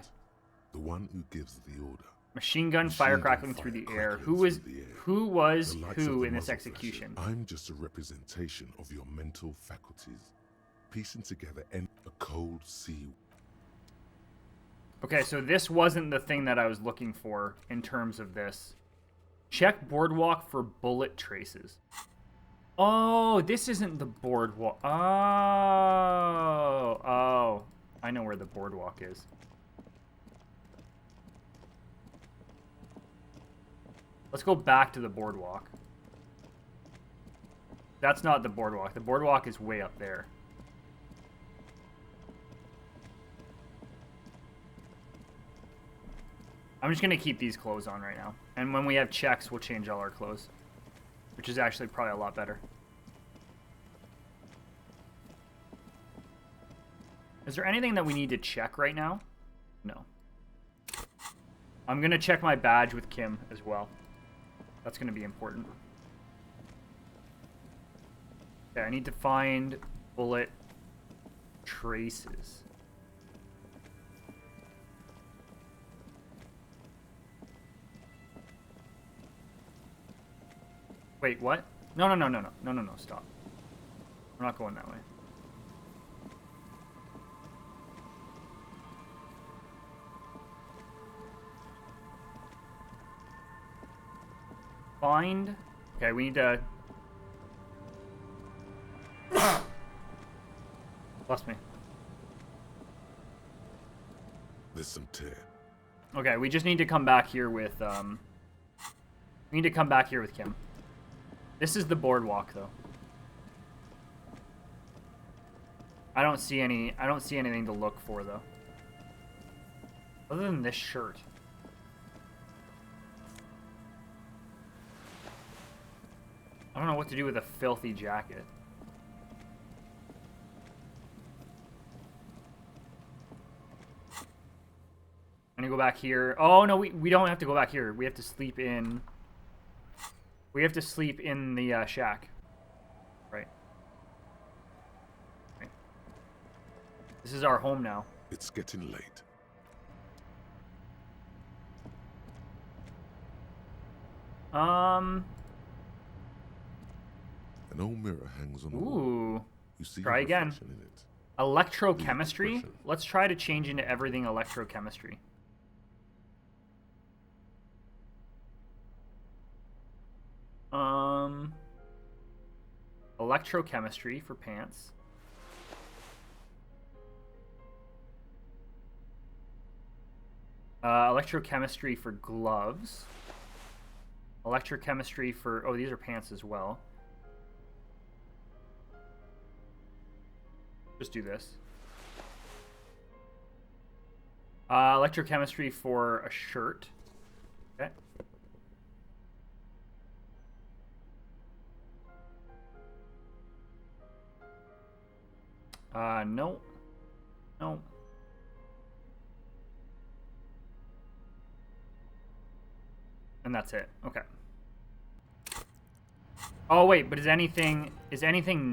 The one who gives the order. Machine gun fire crackling through the air. Who was who in this execution? I'm just a representation of your mental faculties, piecing together a cold sea. Okay, so this wasn't the thing that I was looking for in terms of this. Check boardwalk for bullet traces. Oh, this isn't the boardwalk. Oh, I know where the boardwalk is. Let's go back to the boardwalk. That's not the boardwalk. The boardwalk is way up there. I'm just going to keep these clothes on right now. And when we have checks, we'll change all our clothes. Which is actually probably a lot better. Is there anything that we need to check right now? No. I'm going to check my badge with Kim as well. That's going to be important. Okay, I need to find bullet traces. Wait, what? No, stop. We're not going that way. Find. Okay, we need to. Lost me. There's some tear. Okay, we just need to come back here with we need to come back here with Kim. This is the boardwalk though. I don't see anything to look for though. Other than this shirt. I don't know what to do with a filthy jacket. I'm gonna go back here. Oh no, we don't have to go back here. We have to sleep in. We have to sleep in the shack. Right. Right. This is our home now. It's getting late. An old mirror hangs on the wall. Ooh. You see Try your again. reflection in it. Electrochemistry? Let's try to change into everything electrochemistry. Electrochemistry for pants. Electrochemistry for gloves. Electrochemistry for... Oh, these are pants as well. Just do this. Electrochemistry for a shirt. Okay. No. No. And that's it. Okay. Oh wait, but is anything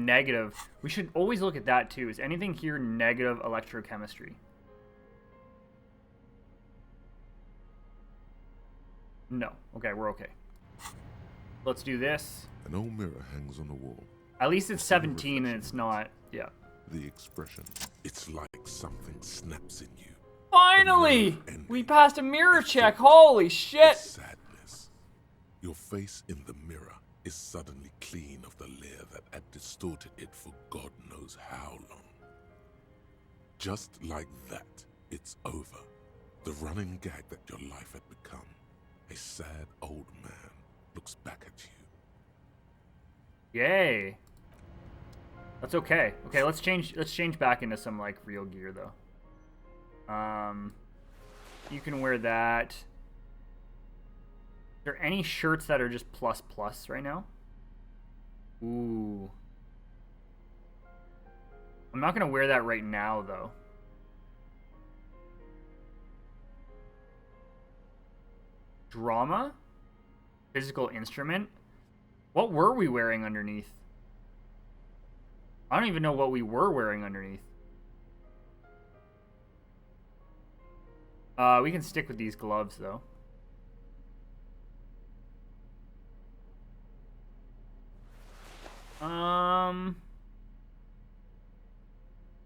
negative? We should always look at that too. Is anything here negative electrochemistry? No. Okay, we're okay. Let's do this. An old mirror hangs on the wall. At least it's 17 and it's not. Yeah. The expression, it's like something snaps in you. Finally! We passed a mirror check. Holy shit! Sadness. Your face in the mirror is suddenly clean of the layer that had distorted it for God knows how long. Just like that, it's over. The running gag that your life had become. A sad old man looks back at you. Yay. That's okay. Okay, let's change back into some like real gear though. You can wear that. Is there any shirts that are just plus right now? Ooh. I'm not gonna wear that right now though. Drama? Physical instrument? What were we wearing underneath? I don't even know what we were wearing underneath. We can stick with these gloves though.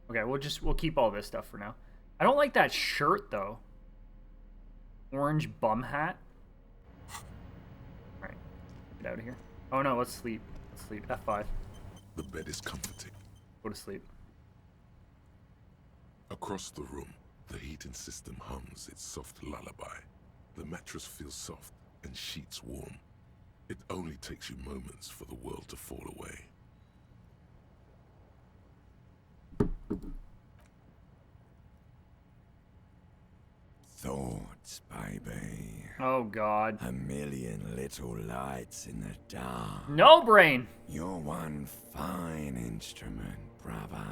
Okay, we'll keep all this stuff for now. I don't like that shirt though. Orange bum hat. Alright. Get out of here. Oh no, let's sleep. Let's sleep. F5. The bed is comforting. Go to sleep. Across the room, the heating system hums its soft lullaby. The mattress feels soft and sheets warm. It only takes you moments for the world to fall away. Thoughts, baby. Oh God. A million little lights in the dark. No brain. You're one fine instrument, brother.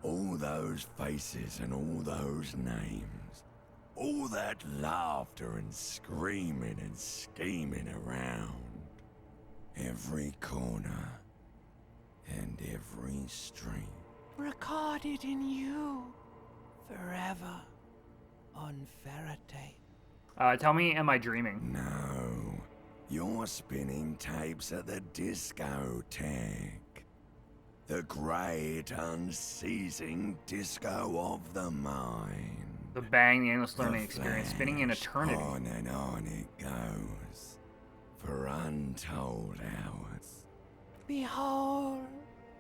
All those faces and all those names. All that laughter and screaming and scheming around. Every corner and every street. Recorded in you. Forever. On Faraday. Tell me, am I dreaming? No. You're spinning tapes at the discotheque. The great unceasing disco of the mind. The bang, the endless learning experience, spinning in eternity. On and on it goes. For untold hours. Behold,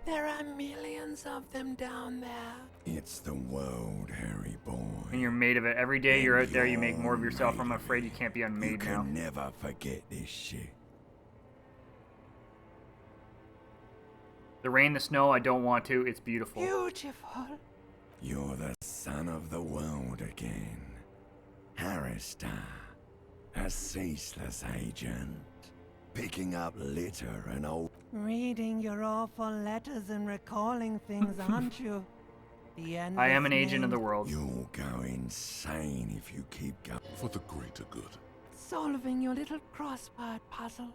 there are millions of them down there. It's the world, Harry boy. And you're made of it. Every day you're out there, you make more of yourself. I'm afraid you can't be unmade now. You can never forget this shit. The rain, the snow, I don't want to. It's beautiful. Beautiful. You're the son of the world again. Harrister, a ceaseless agent. Picking up litter and old... Reading your awful letters and recalling things, aren't you? I am an agent of the world. You'll go insane if you keep going. For the greater good. Solving your little crossword puzzles.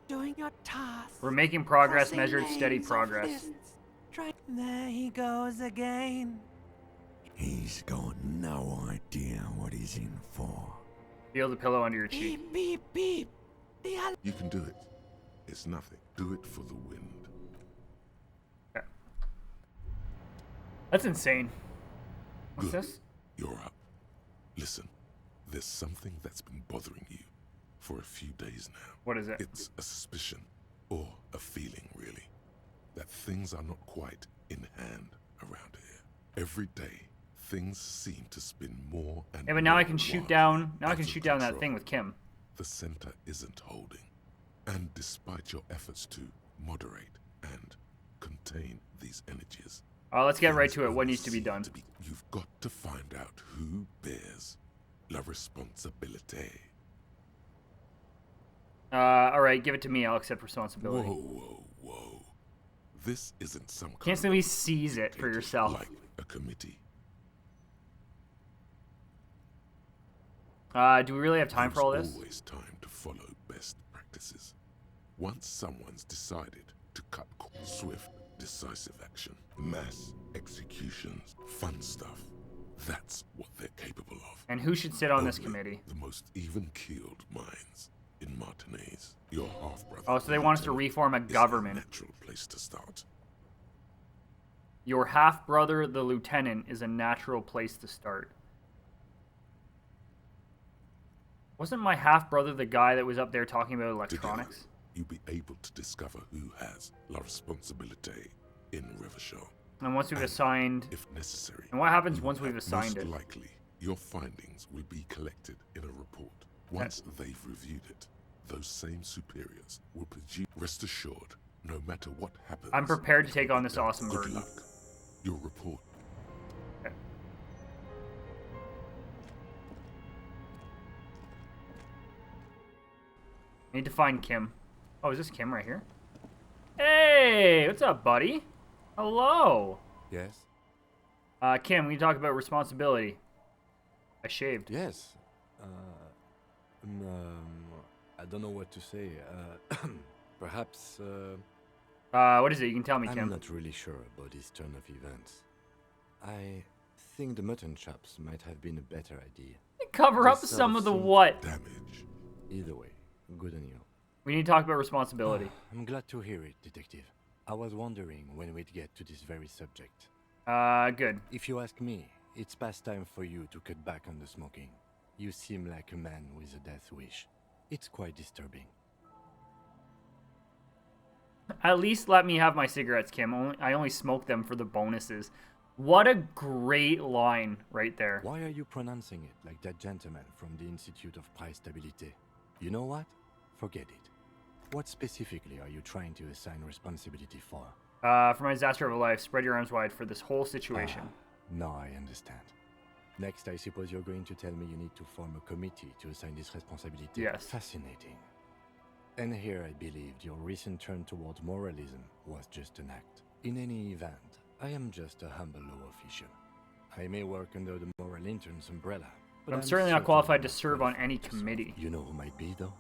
Doing your tasks. We're making progress, measured, steady progress. There he goes again. He's got no idea what he's in for. Feel the pillow under your cheek. Beep, beep, beep. You can do it. It's nothing. Do it for the wind. Okay. That's insane. What's Good. this? You're up. Listen, there's something that's been bothering you for a few days now. What is it? It's a suspicion, or a feeling really, that things are not quite in hand around here. Every day, things seem to spin more and Yeah, but now more I can shoot down. Now I can shoot down that control. thing with Kim. The center isn't holding. And despite your efforts to moderate and contain these energies, Let's get right to it. What needs to be done? You've got to find out who bears la responsabilité. Alright, give it to me. I'll accept responsibility. Whoa. This isn't some kind Can't simply seize it for yourself. like a committee. Do we really have time for all this? There's always time to follow best practices. Once someone's decided to cut swift, decisive action, mass executions, fun stuff, that's what they're capable of. And who should sit on this Only committee? The most even-keeled minds in Martinez. Your half-brother. Oh, so they want us to reform a government. Natural place to start. Your half-brother, the lieutenant, is a natural place to start. Wasn't my half-brother the guy that was up there talking about electronics? Together, you'll be able to discover who has la responsabilité in Rivershaw. And once we've assigned... If necessary. And what happens once we've assigned it? Most likely, your findings will be collected in a report. Once they've reviewed it, those same superiors will produce... Rest assured, no matter what happens... I'm prepared to take on this awesome good burden. luck. Your report. Okay. I need to find Kim. Oh, is this Kim right here? Hey, what's up, buddy? Hello. Yes? Kim, we can talk about responsibility. I shaved. Yes. I don't know what to say. Perhaps, what is it? You can tell me, Kim. I'm not really sure about this turn of events. I think the mutton chops might have been a better idea. Cover up some of the what? Damage. Either way, good on you. We need to talk about responsibility. I'm glad to hear it, Detective. I was wondering when we'd get to this very subject. Good. If you ask me, it's past time for you to cut back on the smoking. You seem like a man with a death wish. It's quite disturbing. At least let me have my cigarettes, Kim. I only smoke them for the bonuses. What a great line right there. Why are you pronouncing it like that gentleman from the Institute of Price Stability? You know what? Forget it. What specifically are you trying to assign responsibility for? For my disaster of a life, spread your arms wide for this whole situation. Now I understand. Next, I suppose you're going to tell me you need to form a committee to assign this responsibility. Yes. Fascinating. And here I believed your recent turn toward moralism was just an act. In any event, I am just a humble law official. I may work under the moral intern's umbrella, but I'm certainly not qualified to serve on any committee. You know who might be, though?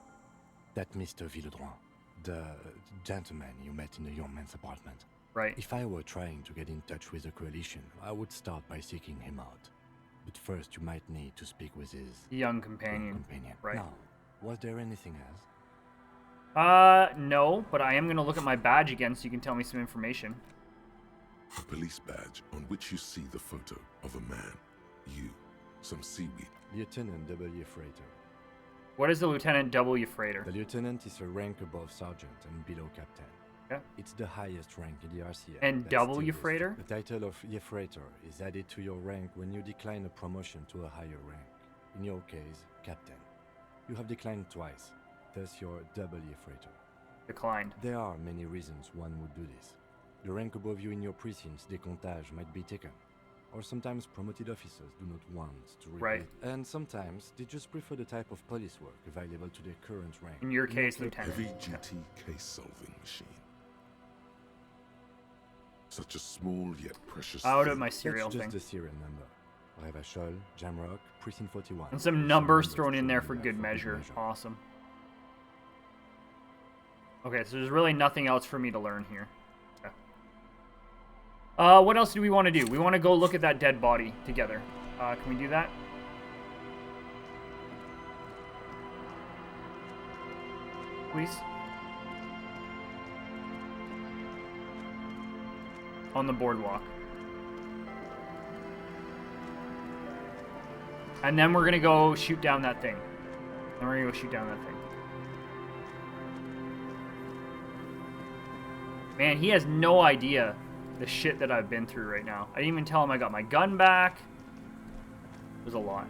That Mr. Villeudran, the gentleman you met in the young man's apartment. Right. If I were trying to get in touch with the coalition, I would start by seeking him out. But first, you might need to speak with his young companion. Right. Now, was there anything else? No, but I am going to look at my badge again so you can tell me some information. A police badge on which you see the photo of a man, you, some seaweed. Lieutenant W. Freighter. What is the Lieutenant W. Freighter? The lieutenant is a rank above sergeant and below captain. Yeah. It's the highest rank in the RCA. And W. Freighter? The title of Freighter is added to your rank when you decline a promotion to a higher rank. In your case, captain. You have declined twice, thus your W. Freighter. Declined. There are many reasons one would do this. The rank above you in your precinct's décomptage might be taken. Or sometimes promoted officers do not want to repeat. Right. And sometimes they just prefer the type of police work available to their current rank. In your case, Lieutenant. Heavy GT case-solving machine. Such a small yet precious Out of my serial That's thing. just the serial number. Revachol, Jamrock, Precinct 41. And some numbers thrown in there for good measure. Awesome. Okay, so there's really nothing else for me to learn here. What else do we want to do? We want to go look at that dead body together. Can we do that? Please? On the boardwalk. And then we're going to go shoot down that thing. Then we're going to go shoot down that thing. Man, he has no idea the shit that I've been through right now. I didn't even tell him I got my gun back. It was a lot.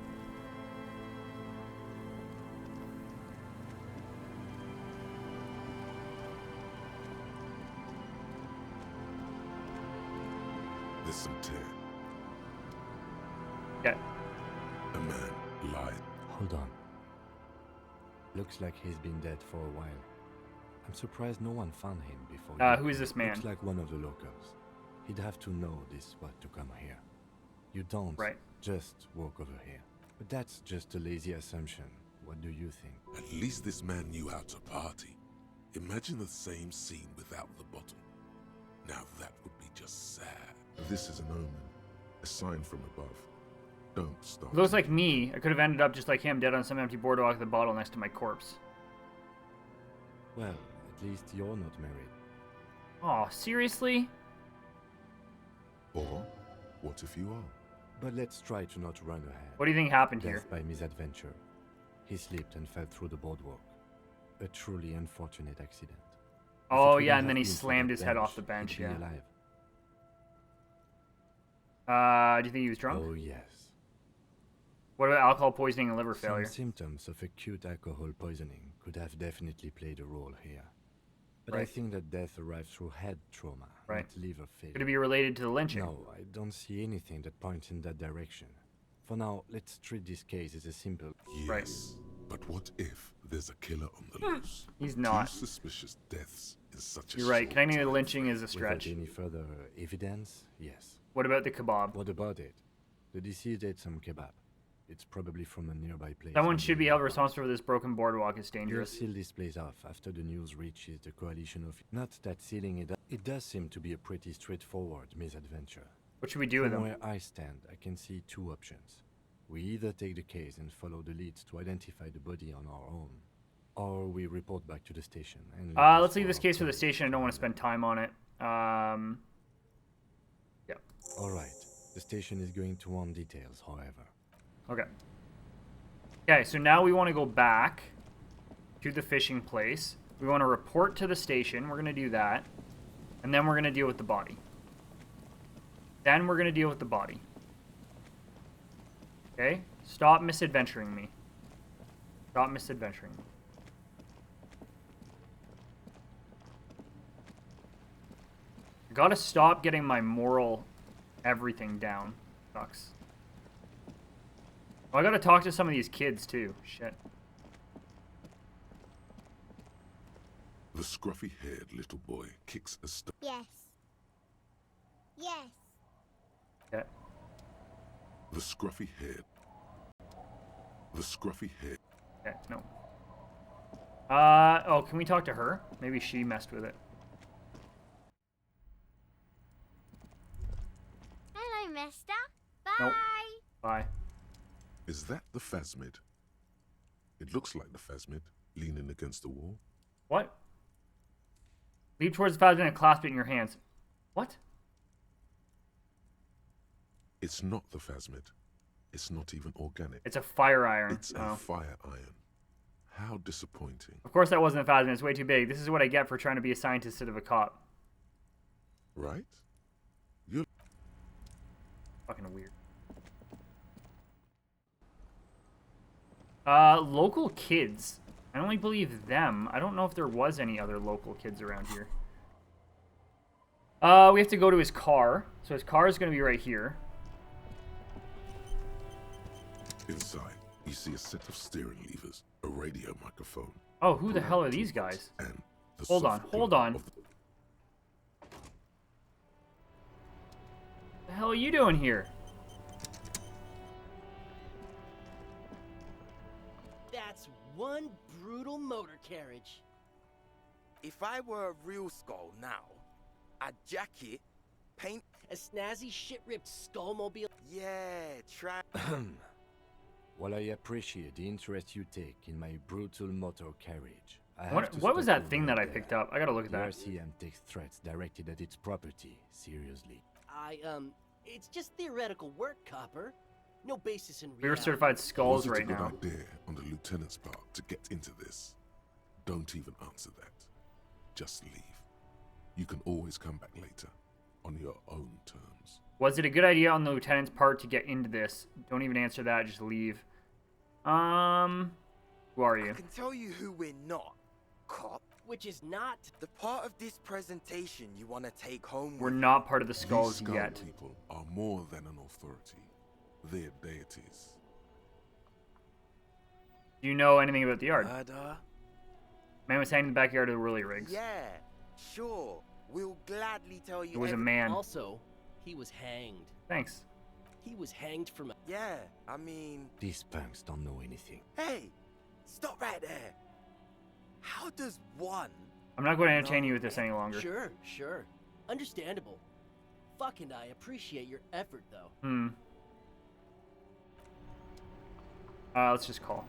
Listen to it. Okay. A man lied. Hold on. Looks like he's been dead for a while. I'm surprised no one found him before. Who is this man? Looks like one of the locals. He'd have to know this spot to come here. You don't just walk over here. But that's just a lazy assumption. What do you think? At least this man knew how to party. Imagine the same scene without the bottle. Now that would be just sad. This is an omen, a sign from above. Don't start. Looks like me. I could have ended up just like him, dead on some empty boardwalk with a bottle next to my corpse. Well, at least you're not married. Oh, seriously? Or what if you are? But let's try to not run ahead. What do you think happened Death here? by misadventure. He slipped and fell through the boardwalk. A truly unfortunate accident. Oh, yeah, and then he slammed his head off the bench, yeah. Do you think he was drunk? Oh, yes. What about alcohol poisoning and liver failure? Some symptoms of acute alcohol poisoning could have definitely played a role here. But I Right. think that death arrived through head trauma, Right. not liver failure. Could it be related to the lynching? No, I don't see anything that points in that direction. For now, let's treat this case as a simple... Yes, but what if there's a killer on the loose? He's not. Two suspicious deaths in such a You're right. short Connecting the time lynching frame. is a stretch. Without any further evidence? Yes. What about the kebab? What about it? The deceased ate some kebab. It's probably from a nearby place. Someone should be held responsible for this broken boardwalk. It's We'll dangerous. seal this place off after the news reaches the coalition of... Not that sealing it up. It does seem to be a pretty straightforward misadventure. What should we do with From him? where I stand, I can see two options. We either take the case and follow the leads to identify the body on our own, or we report back to the station and... Let's leave this case for the station. I don't want to spend time on it. Yep. Alright. The station is going to want details, however. Okay. Okay, so now we want to go back to the fishing place. We want to report to the station. We're going to do that. And then we're going to deal with the body. Then we're going to deal with the body. Okay? Stop misadventuring me. Stop misadventuring me. I gotta stop getting my moral everything down. Sucks. Oh, I gotta talk to some of these kids too. Shit. The scruffy-haired little boy kicks a stone. Yes. Yes. Okay. The scruffy-haired. The scruffy-haired. Okay, no. Oh, can we talk to her? Maybe she messed with it. Hello, mister. Bye. Nope. Bye. Is that the phasmid? It looks like the phasmid, leaning against the wall. What? Leap towards the phasmid and clasp it in your hands. What? It's not the phasmid. It's not even organic. It's a fire iron. It's a fire iron. How disappointing. Of course that wasn't a phasmid. It's way too big. This is what I get for trying to be a scientist instead of a cop. Right? You're Fucking weird. Local kids. I only believe them. I don't know if there was any other local kids around here. We have to go to his car. So his car is going to be right here. inside. You see a set of steering levers, a radio microphone. Oh, who the hell are these guys? And the Hold on, soft hold glue on. of The hell are you doing here? That's one brutal motor carriage. If I were a real skull now, I'd jack it, paint... A snazzy, shit-ripped skullmobile? Yeah, try... While I appreciate the interest you take in my brutal motor carriage, I have to What was stop that you thing right that I there. picked up? I gotta look at The that. RCM takes threats directed at its property seriously. It's just theoretical work, Copper. No basis in reality. We were certified skulls Was it right a good now. idea on the lieutenant's part to get into this? Don't even answer that. Just leave. You can always come back later, on your own terms. Was it a good idea on the lieutenant's part to get into this? Don't even answer that, just leave. Who are you? I can tell you who we're not, cop. Which is not... The part of this presentation you want to take home We're with not part of the skulls These skull yet. people are more than an authority. They're deities. Do you know anything about the yard? Murder? Man was hanging in the backyard of the Whirly Rigs. Yeah, sure. We'll gladly tell you It was a every- man. Also, he was hanged. Thanks. He was hanged from a... Yeah, I mean... These punks don't know anything. Hey, stop right there. How does one I'm not going to entertain you with this any longer. Sure, sure. Understandable. Fuck, and I appreciate your effort, though. Let's just call.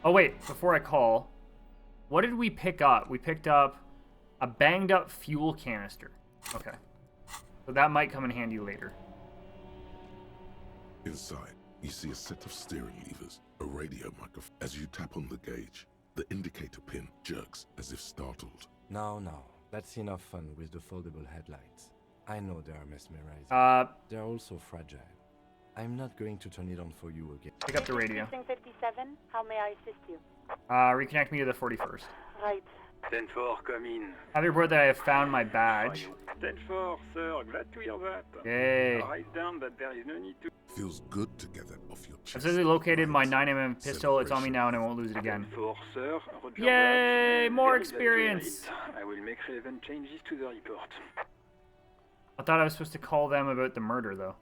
Oh, wait. Before I call, what did we pick up? We picked up a banged up fuel canister. Okay. So that might come in handy later. Inside, you see a set of steering levers, a radio microphone. As you tap on the gauge, the indicator pin jerks as if startled. No, that's enough fun with the foldable headlights. I know they are mesmerizing. They're also fragile. I'm not going to turn it on for you again. Pick up the radio. 57, how may I assist you? Reconnect me to the 41st. Right. 10-4, come in. Happy report that I have found my badge. 10-4, sir, glad to hear that. Yay. Write down that there is no need to... Feels good to get that off your chest. I've successfully located my 9mm pistol. It's on me now and I won't lose it again. 10-4, sir, Roger. Yay! More experience! I will make relevant changes to the report. I thought I was supposed to call them about the murder, though.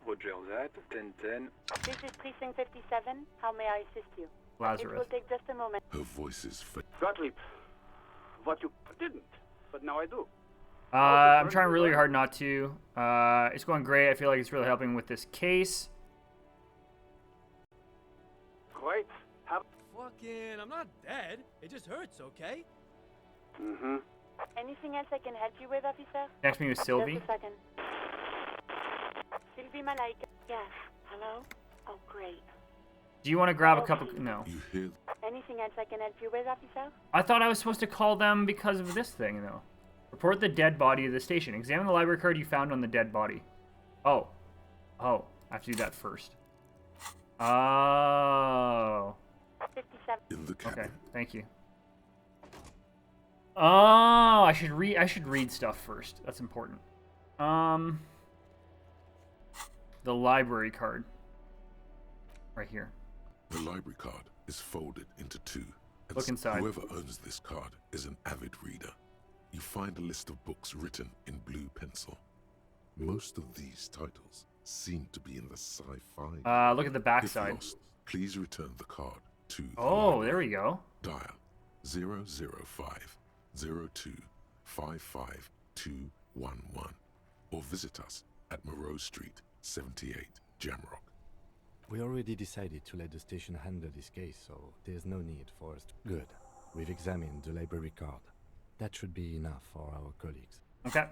Roger that, 10-10. This is Precinct 57, how may I assist you? Lazarus. It will take just a moment. Her voice is Gottlieb, what you didn't, but now I do. I'm trying really hard not to. It's going great. I feel like it's really helping with this case. Great. Fucking, I'm not dead. It just hurts, okay? Anything else I can help you with, officer? Next me with Sylvie. Just a second. Sylvie Malaika. Yes. Hello? Oh, great. Do you want to grab a cup of... No. You hear... Anything else I can help you with, officer? I thought I was supposed to call them because of this thing, though. Report the dead body to the station. Examine the library card you found on the dead body. Oh. I have to do that first. Oh. 57. In the cabin. Okay, thank you. Oh, I should read stuff first. That's important. The library card. Right here. The library card is folded into two. And Look inside. Whoever owns this card is an avid reader. You find a list of books written in blue pencil. Most of these titles seem to be in the sci-fi. Look at the back side. If lost, please return the card to the Oh, library. there we go. Dial 005 02 55 211 or visit us at Moreau Street, 78, Jamrock. We already decided to let the station handle this case, so there's no need for us to... Good. We've examined the library card. That should be enough for our colleagues. Okay.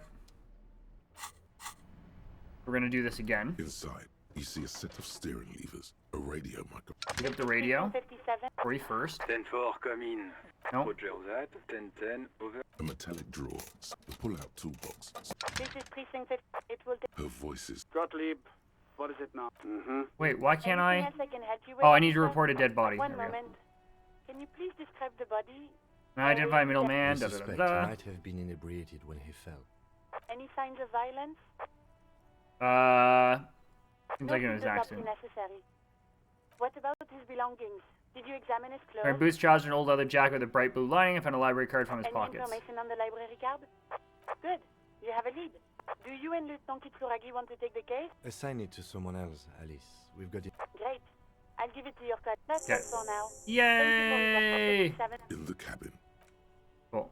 We're gonna do this again. Inside, you see a set of steering levers, a radio microphone. Pick up the radio. 57. 41st. 10-4, come in. No. Roger that, 10-10, over. A metallic drawer, a pull-out toolbox. This is Precinct 50. It will take... Her voice is... Gottlieb, what is it now? Wait, why can't I? Anything else I can help you with, Oh, I need to officer? report a dead body. One There we go. moment. Can you please describe the body? Identify middleman. We Da, da, suspect da, he da. might have been inebriated when he fell. Any signs of violence? Seems No like it was an physical accident. necessary. What about his belongings? Did you examine his clothes? Wearing boots, trousers, and old leather jacket with a bright blue lining. I found a library card from his Any pockets. information on the library card? Good. You have a lead. Do you and Lieutenant Kitsuragi want to take the case? Assign it to someone else, Alice. We've got it. Great. I'll give it to your cut. That's Okay. all for now. Yay! Thank you for In the cabin. Cool.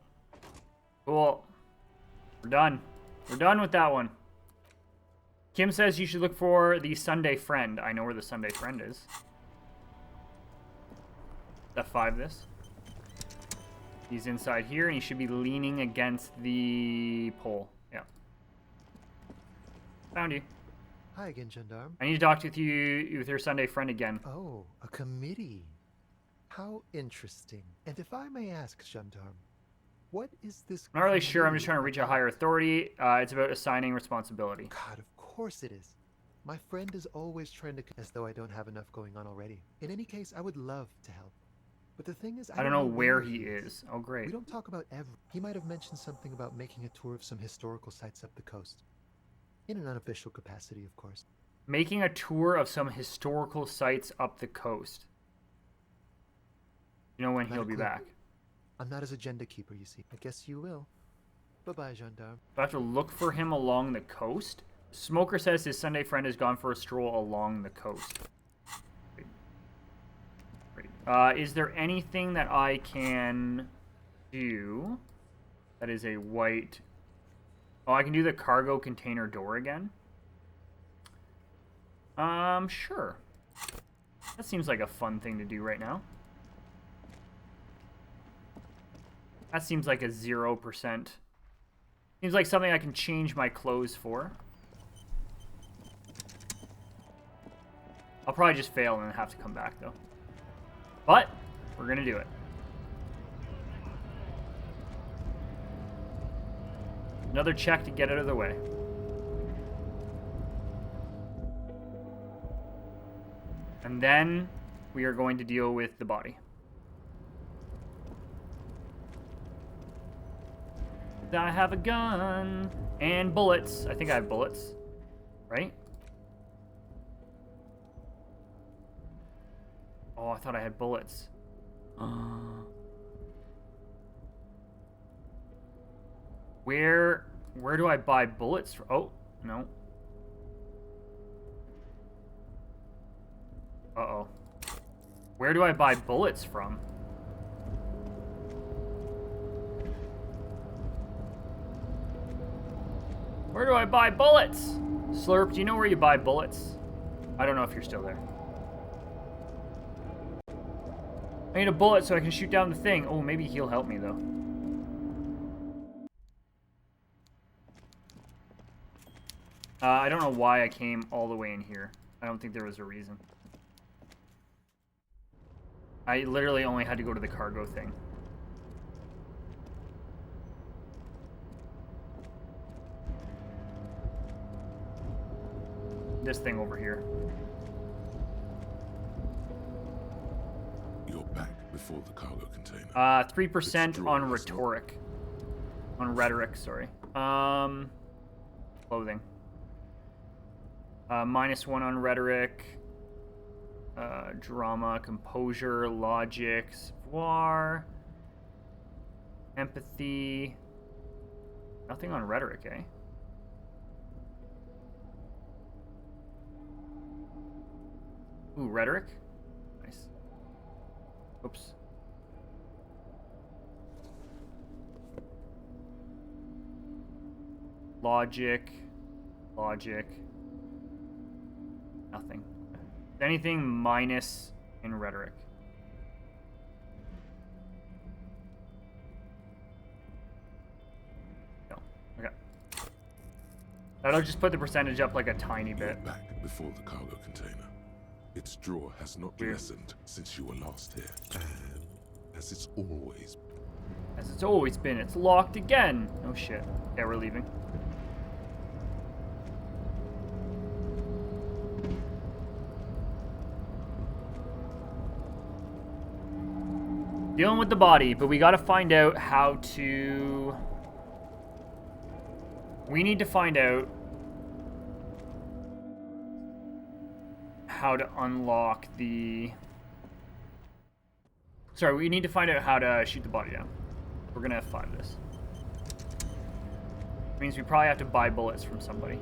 Cool. We're done. We're done with that one. Kim says you should look for the Sunday Friend. I know where the Sunday Friend is. F5 this. He's inside here, and he should be leaning against the pole. Yeah. Found you. Hi again, Gendarme. I need to talk with you with your Sunday Friend again. Oh, a committee. How interesting. And if I may ask, Gendarme, what is this? I'm not really sure. I'm committee just trying to reach a higher authority. It's about assigning responsibility. God, of course it is. My friend is always trying to... As though I don't have enough going on already. In any case, I would love to help. But the thing is, I don't know where he is. Oh, great. We don't talk about every... He might have mentioned something about making a tour of some historical sites up the coast. In an unofficial capacity, of course. Making a tour of some historical sites up the coast. You know when Not he'll a be clue. back. I'm not his agenda keeper, you see. I guess you will. Bye-bye, Gendarme. Do I have to look for him along the coast? Smoker says his Sunday Friend has gone for a stroll along the coast. Great. Is there anything that I can do... That is a white... Oh, I can do the cargo container door again? Sure. That seems like a fun thing to do right now. That seems like a 0%. Seems like something I can change my clothes for. I'll probably just fail and then have to come back, though. But, we're gonna do it. Another check to get out of the way. And then we are going to deal with the body. I have a gun and bullets. I think I have bullets, right? Oh, I thought I had bullets. Where do I buy bullets from? Oh, no. Uh-oh. Where do I buy bullets from? Where do I buy bullets? Slurp, do you know where you buy bullets? I don't know if you're still there. I need a bullet so I can shoot down the thing. Oh, maybe he'll help me, though. I don't know why I came all the way in here. I don't think there was a reason. I literally only had to go to the cargo thing. This thing over here. You're back before the cargo container. 3% on rhetoric. On rhetoric, sorry. Clothing. -1 on rhetoric. Drama, composure, logic, savoir, empathy. Nothing on rhetoric, eh? Ooh, rhetoric. Nice. Oops. Logic. Nothing. Anything minus in rhetoric. No. Okay. That'll just put the percentage up like a tiny bit. You're back before the cargo container. Its drawer has not lessened since you were last here. And as it's always been, it's locked again. Oh shit. Yeah, we're leaving. Dealing with the body, but we gotta find out how to... We need to find out how to unlock the... Sorry, we need to find out how to shoot the body down. We're gonna have 5 of this. Means we probably have to buy bullets from somebody.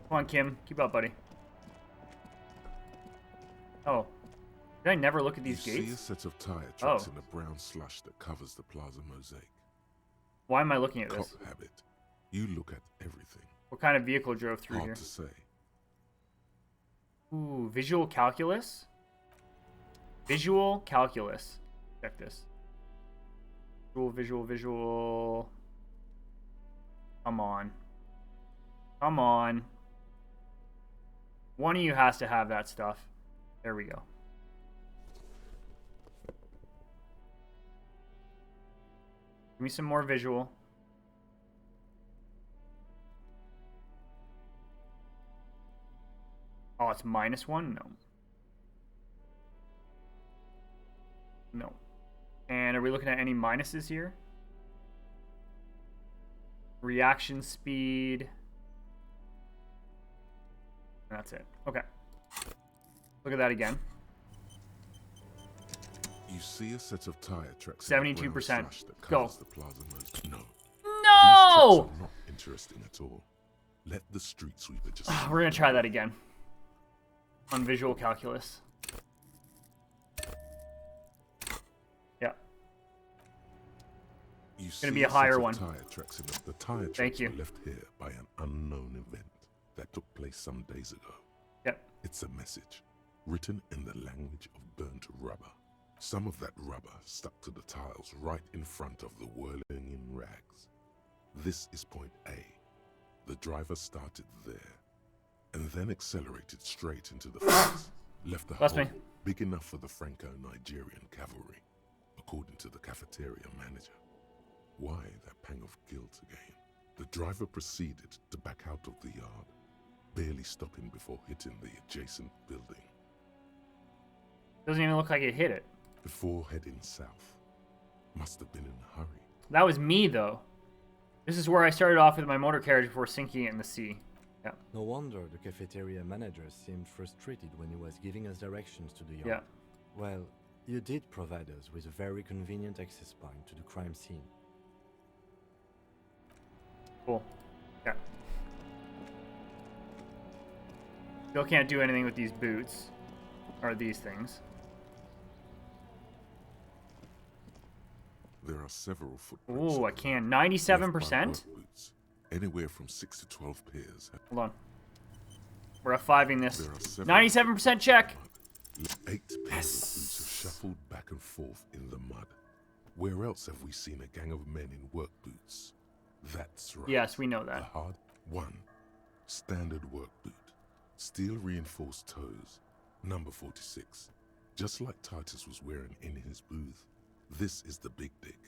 Come on, Kim. Keep up, buddy. Oh. Did I never look at these gates? You see a set of tire tracks in the brown slush that covers the plaza mosaic. Why am I looking at this? Cop habit. You look at everything. What kind of vehicle drove through here? Hard to say. Ooh, visual calculus? Visual calculus. Check this. Visual. Come on. Come on. One of you has to have that stuff. There we go. Give me some more visual. Oh, it's -1? No. No. And are we looking at any minuses here? Reaction speed. That's it. Okay. Look at that again. You see a set of tire tracks. 72%. That Go. The plaza mosaic. No. No! These tracks are not interesting at all. Let the street sweeper just... We're gonna try that again. On visual calculus. Yeah. It's gonna be a higher one. Tire tracks in the tire Thank tracks you. were left here by an unknown event that took place some days ago. Yep. It's a message written in the language of burnt rubber. Some of that rubber stuck to the tiles right in front of the whirling in rags. This is point A. The driver started there and then accelerated straight into the fence. Left a That's hole me. big enough for the Franco-Nigerian cavalry, according to the cafeteria manager. Why that pang of guilt again? The driver proceeded to back out of the yard, barely stopping before hitting the adjacent building. Doesn't even look like it hit it. Before heading south. Must have been in a hurry. That was me, though. This is where I started off with my motor carriage before sinking it in the sea. Yeah. No wonder the cafeteria manager seemed frustrated when he was giving us directions to the yard. Yeah. Well, you did provide us with a very convenient access point to the crime scene. Cool. Yeah. Still can't do anything with these boots. Or these things. There are several footprints. Ooh, I can. 97%? Anywhere from 6 to 12 pairs. Hold on. We're F5ing this. 97% check! 8 pairs of boots have shuffled back and forth in the mud. Where else have we seen a gang of men in work boots? That's right. Yes, we know that. The hard 1. Standard work boot. Steel reinforced toes. Number 46. Just like Titus was wearing in his booth. This is the big dick.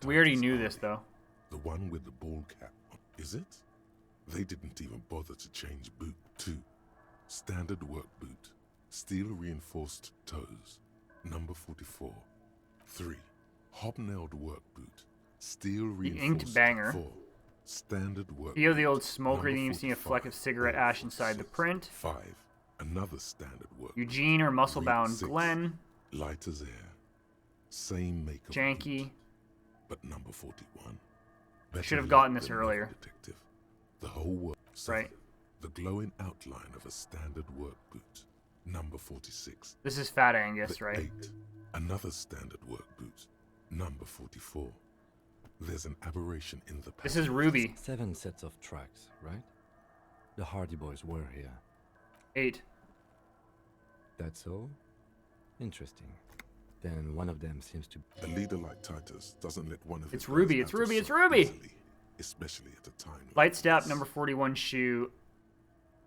We already knew this, though. The one with the ball cap. Is it? They didn't even bother to change boot. 2. Standard work boot. Steel reinforced toes. Number 44. 3. Hobnailed work boot. Steel reinforced. The inked banger. 4. Standard work Theo the boot. old smoker, Number then you see a fleck of cigarette ash inside the print. 5. Another standard work boot. Eugene or muscle-bound 6. Glenn. Light as air. Same makeup. Janky. Boot, but number 41. Should have gotten this than earlier. never, detective. The whole work. 7. Right. The glowing outline of a standard work boot. Number 46. This is Fat Angus, The right? 8. Another standard work boot. Number 44. There's an aberration in the This is Ruby. 7 sets of tracks, right? The Hardy Boys were here. 8. That's all? Interesting. Then one of them seems to... A leader like Titus doesn't let one of It's his Ruby, guys it's out of Ruby, it's sight Ruby! easily, especially at a time like Light step, this. number 41 shoe.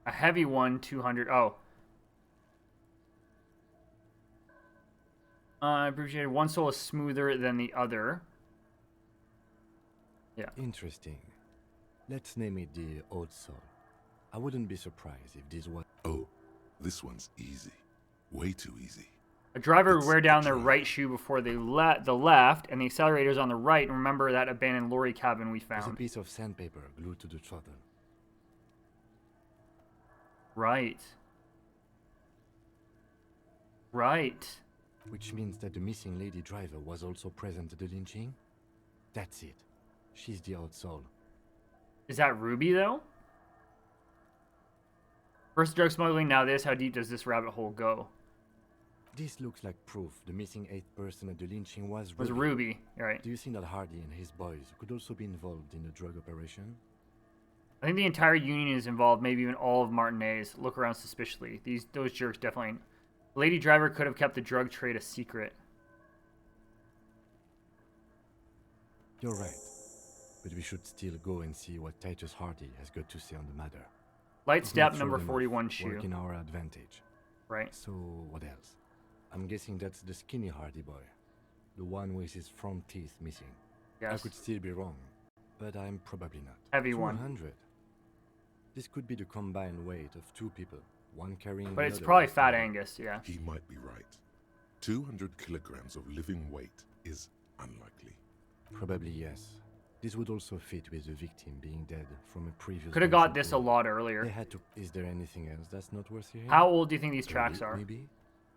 A heavy one, 200. Oh. I appreciate it. One sole is smoother than the other. Yeah. Interesting. Let's name it the Old Soul. I wouldn't be surprised if this was... Oh, this one's easy. Way too easy. A driver would wear down their right shoe before the left, and the accelerator's on the right. And remember that abandoned lorry cabin we There's a found. piece of sandpaper glued to the throttle. Right. Right. Which means that the missing lady driver was also present at the lynching? That's it. She's the Old Soul. Is that Ruby, though? First drug smuggling, now this. How deep does this rabbit hole go? This looks like proof the missing 8th person at the lynching was Ruby. You're right. Do you think that Hardy and his boys could also be involved in the drug operation? I think the entire union is involved, maybe even all of Martinez. Look around suspiciously. Those jerks definitely... Lady driver could have kept the drug trade a secret. You're right. But we should still go and see what Titus Hardy has got to say on the matter. Light It's step, not number short 41 enough, shoe. Work in our advantage. Right. So, what else? I'm guessing that's the skinny Hardy boy. The one with his front teeth missing. I Yes. could still be wrong, but I'm probably not. Heavy one. 200. This could be the combined weight of 2 people, one carrying But it's the other probably with Fat them. Angus, yeah. He might be right. 200 kilograms of living weight is unlikely. Probably yes. This would also fit with the victim being dead from a previous... Could have got gunshot this a wound. lot earlier. They had to... Is there anything else that's not worth hearing? How old do you think these 30, tracks are? Maybe?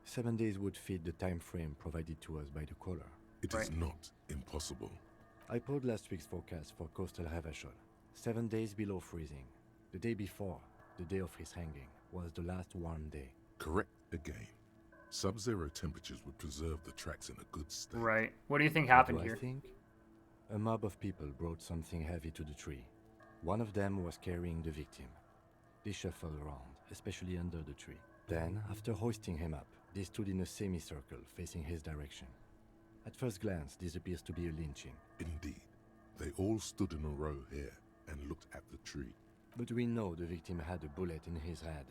7 days would fit the time frame provided to us by the caller. It is not impossible. I pulled last week's forecast for coastal Havashol. 7 days below freezing. The day before, the day of his hanging, was the last warm day. Correct again. Sub-zero temperatures would preserve the tracks in a good state. Right. What do you think What happened do here? I think? A mob of people brought something heavy to the tree. One of them was carrying the victim. They shuffled around, especially under the tree. Then, after hoisting him up, they stood in a semicircle facing his direction. At first glance, this appears to be a lynching. Indeed. They all stood in a row here and looked at the tree. But we know the victim had a bullet in his head.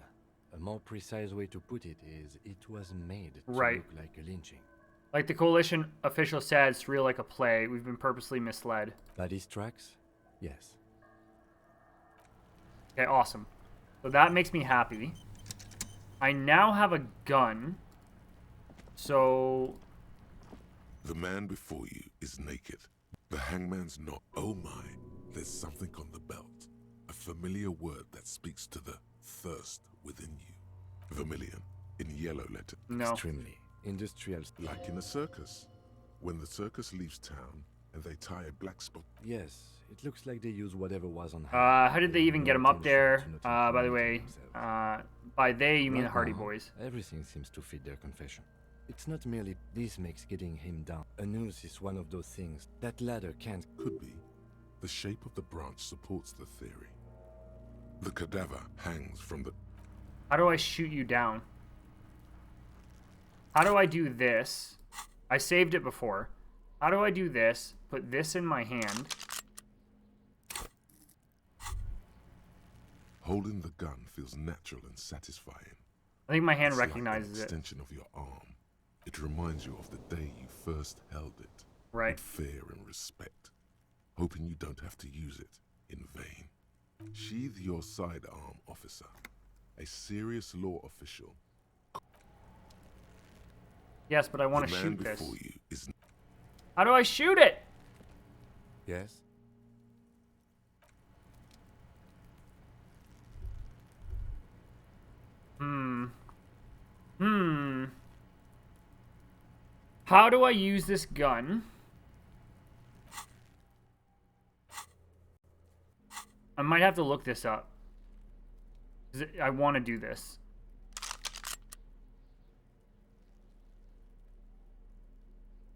A more precise way to put it is, it was made to Right. look like a lynching. Like the coalition official said, it's real like a play. We've been purposely misled. By these tracks? Yes. Okay, awesome. So that makes me happy. I now have a gun. So... The man before you is naked. The hangman's not. Oh my, there's something on the belt. A familiar word that speaks to the thirst within you. Vermilion, in yellow letter. No. Extremely. Industrial. Like in a circus. When the circus leaves town and they tie a black spot. Yes, it looks like they use whatever was on hand. How did they even get him up there? By the way, by they, you mean the Hardy Boys. Everything seems to fit their confession. It's not merely this makes getting him down. A noose is one of those things. That ladder can't... Could be. The shape of the branch supports the theory. The cadaver hangs from the... How do I shoot you down? How do I do this? I saved it before. How do I do this? Put this in my hand. Holding the gun feels natural and satisfying. I think my hand It's recognizes like an it. extension of your arm. It reminds you of the day you first held it. Right. With fear and respect. Hoping you don't have to use it in vain. Sheathe your sidearm, officer. A serious law official. Yes, but I want The to man shoot this. before you is... How do I shoot it? Yes? How do I use this gun? I might have to look this up. 'Cause I want to do this.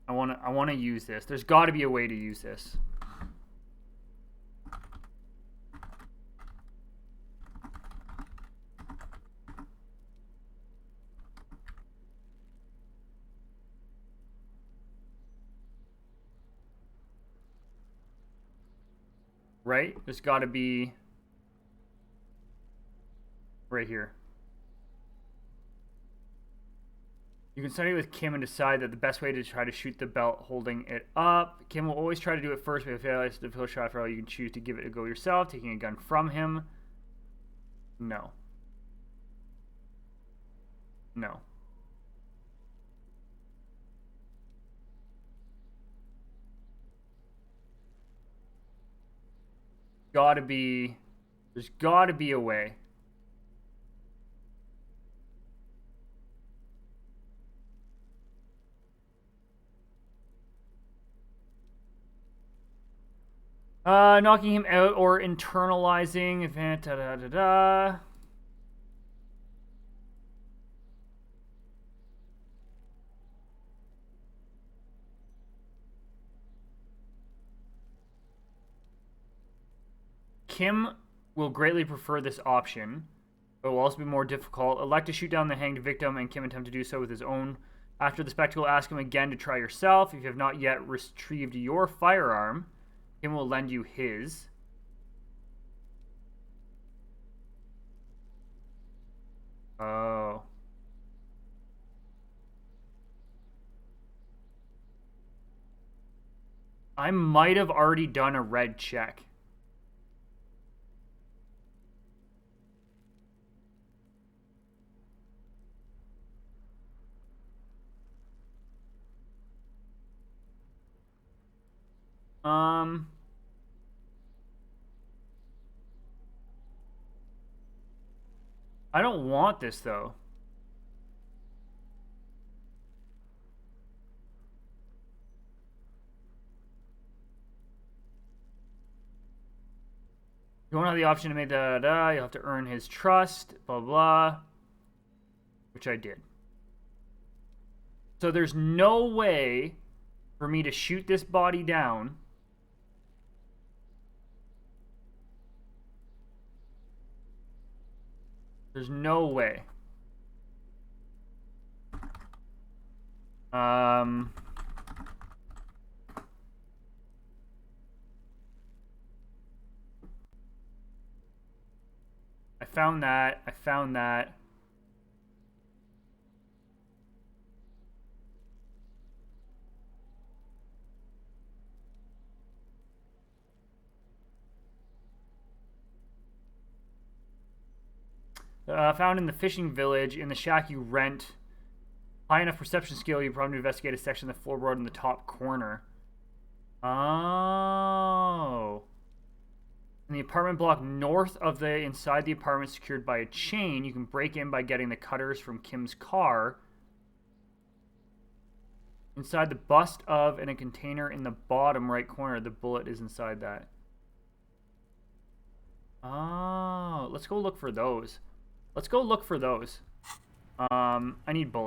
I want to use this. There's got to be a way to use this. Right? There's got to be right here. You can study with Kim and decide that the best way to try to shoot the belt holding it up. Kim will always try to do it first, but if it fails the fill shot for all, you can choose to give it a go yourself, taking a gun from him. No. No. There's gotta be a way. Knocking him out or internalizing event, da-da-da-da. Kim will greatly prefer this option, but will also be more difficult. Elect to shoot down the hanged victim, and Kim attempt to do so with his own. After the spectacle, ask him again to try yourself. If you have not yet retrieved your firearm, Kim will lend you his. Oh. I might have already done a red check. I don't want this though. You won't have the option to make the you'll have to earn his trust, blah blah. Which I did. So there's no way for me to shoot this body down. There's no way. I found that. I found that. Found in the fishing village, in the shack you rent. High enough perception skill, you probably investigate a section of the floorboard in the top corner. Oh. In the apartment block north of the inside the apartment secured by a chain, you can break in by getting the cutters from Kim's car. Inside the bust of in a container in the bottom right corner, the bullet is inside that. Oh, let's go look for those. Let's go look for those. I need bullets.